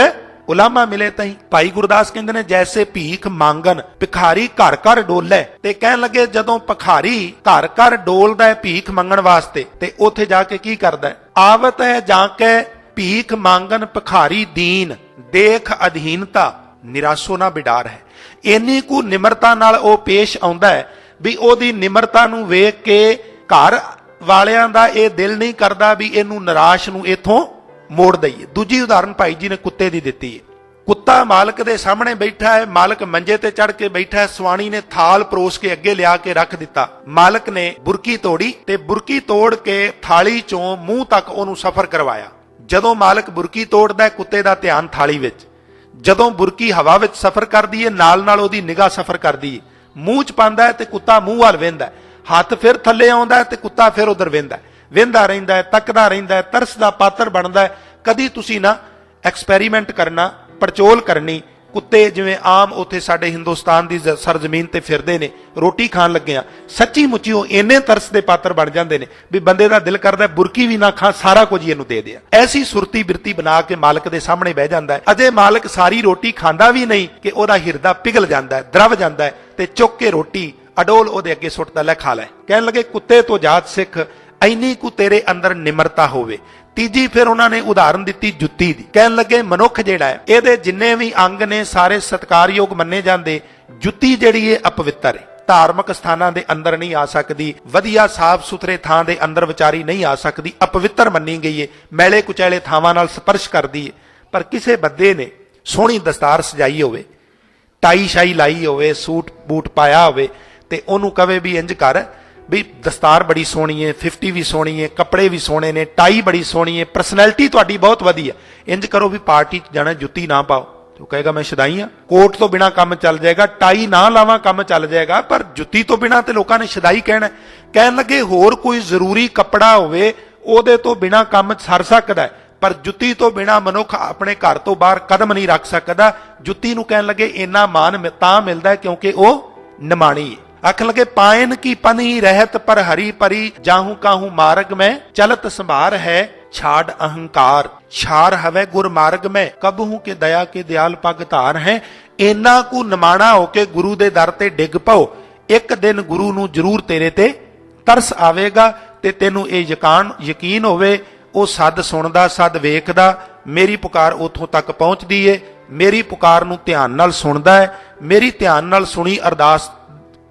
ਉਲਾਮਾ ਮਿਲੇ ਤਹੀਂ। ਭਾਈ ਗੁਰਦਾਸ ਕਹਿੰਦੇ ਨੇ ਜੈਸੇ ਭੀਖ ਮੰਗਣ ਭਿਖਾਰੀ ਘਰ ਘਰ ਡੋਲੇ। ਤੇ ਕਹਿਣ ਲੱਗੇ ਜਦੋਂ ਭਿਖਾਰੀ ਘਰ ਘਰ ਡੋਲਦਾ ਹੈ ਭੀਖ ਮੰਗਣ ਵਾਸਤੇ, ਤੇ ਉੱਥੇ ਜਾ ਕੇ ਕੀ ਕਰਦਾ? ਆਵਤ ਹੈ ਜਾਂ ਕੇ ਭੀਖ ਮੰਗਣ ਭਿਖਾਰੀ ਦੀਨ, ਦੇਖ ਅਧੀਨਤਾ ਨਿਰਾਸ਼ੋ ਨਾ ਬਿਡਾਰ ਹੈ। ਇੰਨੀ ਕੁ ਨਿਮਰਤਾ ਨਾਲ ਉਹ ਪੇਸ਼ ਆਉਂਦਾ ਹੈ ਵੀ ਉਹਦੀ ਨਿਮਰਤਾ ਨੂੰ ਵੇਖ ਕੇ ਘਰ ਵਾਲਿਆਂ ਦਾ ਇਹ ਦਿਲ ਨਹੀਂ ਕਰਦਾ ਵੀ ਇਹਨੂੰ ਨਿਰਾਸ਼ ਨੂੰ ਇਥੋਂ ਮੋੜ ਦਈਏ। ਦੂਜੀ ਉਦਾਹਰਨ ਭਾਈ ਜੀ ਨੇ ਕੁੱਤੇ ਦੀ ਦਿੱਤੀ ਹੈ। ਕੁੱਤਾ ਮਾਲਕ ਦੇ ਸਾਹਮਣੇ ਬੈਠਾ ਹੈ, ਮਾਲਕ ਮੰਜੇ ਤੇ ਚੜ ਕੇ ਬੈਠਾ ਹੈ, ਸਵਾਣੀ ਨੇ ਥਾਲ ਪਰੋਸ ਕੇ ਅੱਗੇ ਲਿਆ ਕੇ ਰੱਖ ਦਿੱਤਾ। ਮਾਲਕ ਨੇ ਬੁਰਕੀ ਤੋੜੀ ਤੇ ਬੁਰਕੀ ਤੋੜ ਕੇ ਥਾਲੀ ਚੋਂ ਮੂੰਹ ਤੱਕ ਉਹਨੂੰ ਸਫ਼ਰ ਕਰਵਾਇਆ। ਜਦੋਂ ਮਾਲਕ ਬੁਰਕੀ ਤੋੜਦਾ ਹੈ, ਕੁੱਤੇ ਦਾ ਧਿਆਨ ਥਾਲੀ ਵਿੱਚ। ਜਦੋਂ ਬੁਰਕੀ ਹਵਾ ਵਿੱਚ ਸਫ਼ਰ ਕਰਦੀ ਹੈ, ਨਾਲ ਨਾਲ ਉਹਦੀ ਨਿਗਾਹ ਸਫ਼ਰ ਕਰਦੀ ਹੈ। ਮੂੰਹ 'ਚ ਪਾਉਂਦਾ ਹੈ ਤੇ ਕੁੱਤਾ ਮੂੰਹ ਵੱਲ ਵੇਂਦਾ, ਹੱਥ ਫਿਰ ਥੱਲੇ ਆਉਂਦਾ ਹੈ ਤੇ ਕੁੱਤਾ ਫਿਰ ਉਧਰ ਵੇਂਦਾ, ਵੇਂਦਾ ਰਹਿੰਦਾ ਹੈ, ਤੱਕਦਾ ਰਹਿੰਦਾ ਹੈ, ਤਰਸ ਦਾ ਪਾਤਰ ਬਣਦਾ ਹੈ। ਕਦੀ ਤੁਸੀਂ ਨਾ ਐਕਸਪੈਰੀਮੈਂਟ ਕਰਨਾ, ਪੜਚੋਲ ਕਰਨੀ। ਕੁੱਤੇ ਜਿਵੇਂ ਆਮ ਉੱਥੇ ਸਾਡੇ ਹਿੰਦੁਸਤਾਨ ਦੀ ਸਰਜ਼ਮੀਨ ਤੇ ਫਿਰਦੇ ਨੇ, ਰੋਟੀ ਖਾਣ ਲੱਗਿਆ ਸੱਚੀ ਮੁੱਚੀ ਉਹ ਇੰਨੇ ਤਰਸ ਦੇ ਪਾਤਰ ਬਣ ਜਾਂਦੇ ਨੇ ਵੀ ਬੰਦੇ ਦਾ ਦਿਲ ਕਰਦਾ ਬੁਰਕੀ ਵੀ ਨਾ ਖਾ, ਸਾਰਾ ਕੁਝ ਇਹਨੂੰ ਦੇ ਦਿਆ। ਐਸੀ ਸੁਰਤੀ ਬਿਰਤੀ ਬਣਾ ਕੇ ਮਾਲਕ ਦੇ ਸਾਹਮਣੇ ਬਹਿ ਜਾਂਦਾ ਹੈ। ਅਜੇ ਮਾਲਕ ਸਾਰੀ ਰੋਟੀ ਖਾਂਦਾ ਵੀ ਨਹੀਂ ਕਿ ਉਹਦਾ ਹਿਰਦਾ ਪਿਘਲ ਜਾਂਦਾ ਹੈ, ਦਰਵ ਜਾਂਦਾ ਹੈ, ਤੇ ਚੁੱਕ ਕੇ ਰੋਟੀ ਅਡੋਲ ਉਹਦੇ ਅੱਗੇ ਸੁੱਟਦਾ, ਲੈ ਖਾ ਲੈ। ਕਹਿਣ ਲੱਗੇ ਕੁੱਤੇ ਤੋਂ ਜਾਤ ਸਿੱਖ ਇੰਨੀ ਕੁ ਤੇਰੇ ਅੰਦਰ ਨਿਮਰਤਾ ਹੋਵੇ। ਤੀਜੀ ਫਿਰ ਉਹਨਾਂ ਨੇ ਉਦਾਹਰਨ ਦਿੱਤੀ ਜੁੱਤੀ ਦੀ। ਕਹਿਣ ਲੱਗੇ ਮਨੁੱਖ ਜਿਹੜਾ ਹੈ ਇਹਦੇ ਜਿੰਨੇ ਵੀ ਅੰਗ ਨੇ ਸਾਰੇ ਸਤਿਕਾਰਯੋਗ ਮੰਨੇ ਜਾਂਦੇ, ਜੁੱਤੀ ਜਿਹੜੀ ਇਹ ਅਪਵਿੱਤਰ ਹੈ, ਧਾਰਮਿਕ ਸਥਾਨਾਂ ਦੇ ਅੰਦਰ ਨਹੀਂ ਆ ਸਕਦੀ, ਵਧੀਆ ਸਾਫ਼ ਸੁਥਰੇ ਥਾਂ ਦੇ ਅੰਦਰ ਵਿਚਾਰੀ ਨਹੀਂ ਆ ਸਕਦੀ, ਅਪਵਿੱਤਰ ਮੰਨੀ ਗਈ ਹੈ, ਮੈਲੇ ਕੁਚੈਲੇ ਥਾਵਾਂ ਨਾਲ ਸਪਰਸ਼ ਕਰਦੀ ਹੈ। ਪਰ ਕਿਸੇ ਬੰਦੇ ਨੇ ਸੋਹਣੀ ਦਸਤਾਰ ਸਜਾਈ ਹੋਵੇ, ਟਾਈ ਸ਼ਾਈ ਲਾਈ ਹੋਵੇ, ਸੂਟ ਬੂਟ ਪਾਇਆ ਹੋਵੇ, ਤੇ ਉਹਨੂੰ ਕਵੇ ਵੀ ਇੰਜ ਕਰ ਵੀ ਦਸਤਾਰ ਬੜੀ ਸੋਹਣੀ ਹੈ, 50 ਵੀ ਸੋਹਣੀ ਹੈ, ਕੱਪੜੇ ਵੀ ਸੋਹਣੇ ਨੇ, ਟਾਈ ਬੜੀ ਸੋਹਣੀ ਹੈ, ਪਰਸਨੈਲਿਟੀ ਤੁਹਾਡੀ ਬਹੁਤ ਵਧੀਆ, ਇੰਜ ਕਰੋ ਵੀ ਪਾਰਟੀ 'ਚ ਜਾਣਾ ਜੁੱਤੀ ਨਾ ਪਾਓ। ਉਹ ਕਹੇਗਾ ਮੈਂ ਸ਼ਦਾਈ ਹਾਂ, ਕੋਟ ਤੋਂ ਬਿਨਾ ਕੰਮ ਚੱਲ ਜਾਏਗਾ, ਟਾਈ ਨਾ ਲਾਵਾਂ ਕੰਮ ਚੱਲ ਜਾਏਗਾ, ਪਰ ਜੁੱਤੀ ਤੋਂ ਬਿਨਾ ਤੇ ਲੋਕਾਂ ਨੇ ਸ਼ਦਾਈ ਕਹਿਣਾ। ਕਹਿਣ ਲੱਗੇ ਹੋਰ ਕੋਈ ਜ਼ਰੂਰੀ ਕੱਪੜਾ ਹੋਵੇ ਉਹਦੇ ਤੋਂ ਬਿਨਾ ਕੰਮ ਸਰ ਸਕਦਾ ਹੈ, ਪਰ ਜੁੱਤੀ ਤੋਂ ਬਿਨਾ ਮਨੁੱਖ ਆਪਣੇ ਘਰ ਤੋਂ ਬਾਹਰ ਕਦਮ ਨਹੀਂ ਰੱਖ ਸਕਦਾ। ਜੁੱਤੀ ਨੂੰ ਕਹਿਣ ਲੱਗੇ ਇੰਨਾ ਮਾਨ ਤਾਂ ਮਿਲਦਾ ਕਿਉਂਕਿ ਉਹ ਨਿਮਾਣੀ ਹੈ। आखन लगे पायन की पनी रहत पर हरी परी, जाहू काहू मार्ग में चलत संभार है, छाड़ अहंकार छार हवे गुर मार्ग में, कबहू के दया के दयाल पग धार है। इन्ना कु निमाणा होके गुरु दे दर ते डिग पाओ, एक दिन गुरु नू जरूर तेरे ते तरस आवेगा, ते तेनू ये यकीन होवे ਉਹ ਸੱਦ ਸੁਣਦਾ ਸੱਦ ਵੇਖਦਾ, ਮੇਰੀ ਪੁਕਾਰ ਉਥੋਂ ਤੱਕ ਪਹੁੰਚਦੀ ਏ, ਮੇਰੀ ਪੁਕਾਰ ਨੂੰ ਧਿਆਨ ਨਾਲ ਸੁਣਦਾ ਹੈ, ਮੇਰੀ ਧਿਆਨ ਨਾਲ ਸੁਣੀ ਅਰਦਾਸ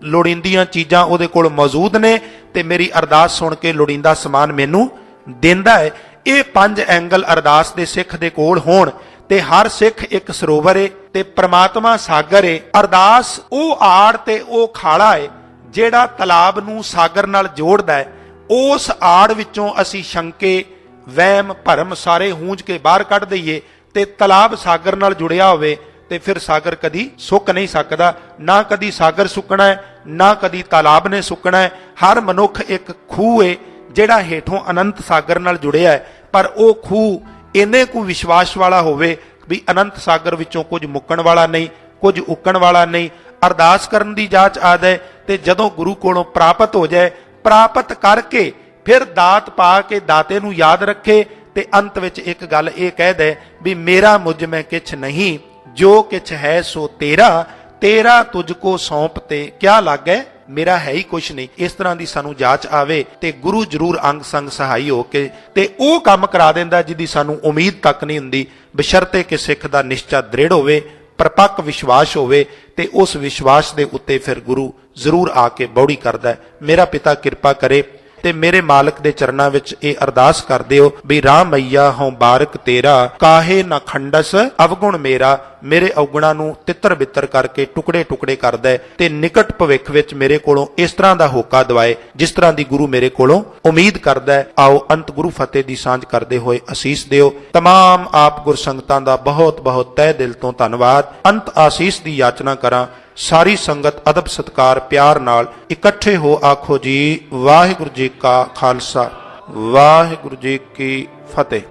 ਲੋੜੀਂਦੀਆਂ ਚੀਜ਼ਾਂ ਉਹਦੇ ਕੋਲ ਮੌਜੂਦ ਨੇ, ਤੇ ਮੇਰੀ ਅਰਦਾਸ ਸੁਣ ਕੇ ਲੋੜੀਂਦਾ ਸਮਾਨ ਮੈਨੂੰ ਦਿੰਦਾ ਹੈ। ਇਹ 5 ਐਂਗਲ ਅਰਦਾਸ ਦੇ ਸਿੱਖ ਦੇ ਕੋਲ ਹੋਣ, ਤੇ ਹਰ ਸਿੱਖ ਇੱਕ ਸਰੋਵਰ ਏ ਤੇ ਪ੍ਰਮਾਤਮਾ ਸਾਗਰ ਏ। ਅਰਦਾਸ ਉਹ ਆੜ ਤੇ ਉਹ ਖਾਲਾ ਏ ਜਿਹੜਾ ਤਲਾਬ ਨੂੰ ਸਾਗਰ ਨਾਲ ਜੋੜਦਾ ਹੈ। ਉਸ ਆੜ ਵਿੱਚੋਂ ਅਸੀਂ ਸ਼ੰਕੇ ਵਹਿਮ ਭਰਮ ਸਾਰੇ ਹੂੰਝ ਕੇ ਬਾਹਰ ਕੱਢ ਦਈਏ, ਤੇ ਤਲਾਬ ਸਾਗਰ ਨਾਲ ਜੁੜਿਆ ਹੋਵੇ, ਤੇ ਫਿਰ ਸਾਗਰ ਕਦੀ ਸੁੱਕ ਨਹੀਂ ਸਕਦਾ। ਨਾ ਕਦੀ ਸਾਗਰ ਸੁੱਕਣਾ ਹੈ, ਨਾ ਕਦੀ ਤਾਲਾਬ ਨੇ ਸੁੱਕਣਾ ਹੈ। ਹਰ ਮਨੁੱਖ ਇੱਕ ਖੂਹ ਹੈ ਜਿਹੜਾ ਹੇਠੋਂ ਅਨੰਤ ਸਾਗਰ ਨਾਲ ਜੁੜਿਆ ਹੈ, ਪਰ ਉਹ ਖੂਹ ਇੰਨੇ ਕੁ ਵਿਸ਼ਵਾਸ ਵਾਲਾ ਹੋਵੇ ਵੀ ਅਨੰਤ ਸਾਗਰ ਵਿੱਚੋਂ ਕੁਝ ਮੁੱਕਣ ਵਾਲਾ ਨਹੀਂ, ਕੁਝ ਉੱਕਣ ਵਾਲਾ ਨਹੀਂ। ਅਰਦਾਸ ਕਰਨ ਦੀ ਜਾਂਚ ਆਦ ਹੈ, ਤੇ ਜਦੋਂ ਗੁਰੂ ਕੋਲੋਂ ਪ੍ਰਾਪਤ ਹੋ ਜਾਏ, ਪ੍ਰਾਪਤ ਕਰਕੇ ਫਿਰ ਦਾਤ ਪਾ ਕੇ ਦਾਤੇ ਨੂੰ ਯਾਦ ਰੱਖੇ, ਤੇ ਅੰਤ ਵਿੱਚ ਇੱਕ ਗੱਲ ਇਹ ਕਹਿ ਦੇ ਵੀ ਮੇਰਾ ਮੁਝ ਮੈਂ ਕਿਛ ਨਹੀਂ, ਜੋ ਕਿਛ ਹੈ ਸੋ ਤੇਰਾ, ਤੇਰਾ ਤੁਝ ਕੋ ਸੌਂਪ ਤੇ ਕਿਆ ਲਾਗੈ, ਮੇਰਾ ਹੈ ਹੀ ਕੁਛ ਨਹੀਂ। ਇਸ ਤਰ੍ਹਾਂ ਦੀ ਸਾਨੂੰ ਜਾਂਚ ਆਵੇ, ਤੇ ਗੁਰੂ ਜ਼ਰੂਰ ਅੰਗ ਸੰਗ ਸਹਾਈ ਹੋ ਕੇ ਤੇ ਉਹ ਕੰਮ ਕਰਾ ਦਿੰਦਾ ਜਿਹਦੀ ਸਾਨੂੰ ਉਮੀਦ ਤੱਕ ਨਹੀਂ ਹੁੰਦੀ, ਬਸ਼ਰਤੇ ਕਿ ਸਿੱਖ ਦਾ ਨਿਸ਼ਚਾ ਦ੍ਰਿੜ ਹੋਵੇ, ਪਰਪੱਕ ਵਿਸ਼ਵਾਸ ਹੋਵੇ, ਤੇ ਉਸ ਵਿਸ਼ਵਾਸ ਦੇ ਉੱਤੇ ਫਿਰ ਗੁਰੂ ਜ਼ਰੂਰ ਆ ਕੇ ਬੌੜੀ ਕਰਦਾ ਹੈ। ਮੇਰਾ ਪਿਤਾ ਕਿਰਪਾ ਕਰੇ ਤੇ ਮੇਰੇ ਮਾਲਕ ਦੇ ਚਰਨਾਂ ਵਿੱਚ ਇਹ ਅਰਦਾਸ ਕਰਦੇ ਹੋ ਵੀ ਰਾਮ ਮਈਆ ਹਉ ਬਾਰਕ ਤੇਰਾ, ਕਾਹੇ ਨਾ ਖੰਡਸ ਅਵਗੁਣ ਮੇਰਾ। ਮੇਰੇ ਔਗੁਣਾ ਨੂੰ ਤਿੱਤਰ ਬਿੱਤਰ ਕਰਕੇ ਟੁਕੜੇ ਟੁਕੜੇ ਕਰਦਾ ਹੈ, ਤੇ ਨਿਕਟ ਭਵਿੱਖ ਵਿੱਚ ਮੇਰੇ ਕੋਲੋਂ ਇਸ ਤਰ੍ਹਾਂ ਦਾ ਹੋਕਾ ਦਵਾਏ ਜਿਸ ਤਰ੍ਹਾਂ ਦੀ ਗੁਰੂ ਮੇਰੇ ਕੋਲੋਂ ਉਮੀਦ ਕਰਦਾ ਹੈ। ਆਓ ਅੰਤ ਗੁਰੂ ਫਤਿਹ ਦੀ ਸਾਂਝ ਕਰਦੇ ਹੋਏ ਅਸੀਸ ਦਿਓ। तमाम ਆਪ ਗੁਰਸੰਗਤਾਂ ਦਾ ਬਹੁਤ ਬਹੁਤ ਤਹਿ ਦਿਲ ਤੋਂ ਧੰਨਵਾਦ। ਅੰਤ ਆਸੀਸ ਦੀ ਯਾਚਨਾ ਕਰਾਂ, ਸਾਰੀ ਸੰਗਤ ਅਦਬ ਸਤਕਾਰ ਪਿਆਰ ਨਾਲ ਇਕੱਠੇ ਹੋ ਆਖੋ ਜੀ ਵਾਹਿਗੁਰੂ ਜੀ ਕਾ ਖਾਲਸਾ ਵਾਹਿਗੁਰੂ ਜੀ ਕੀ ਫਤਿਹ।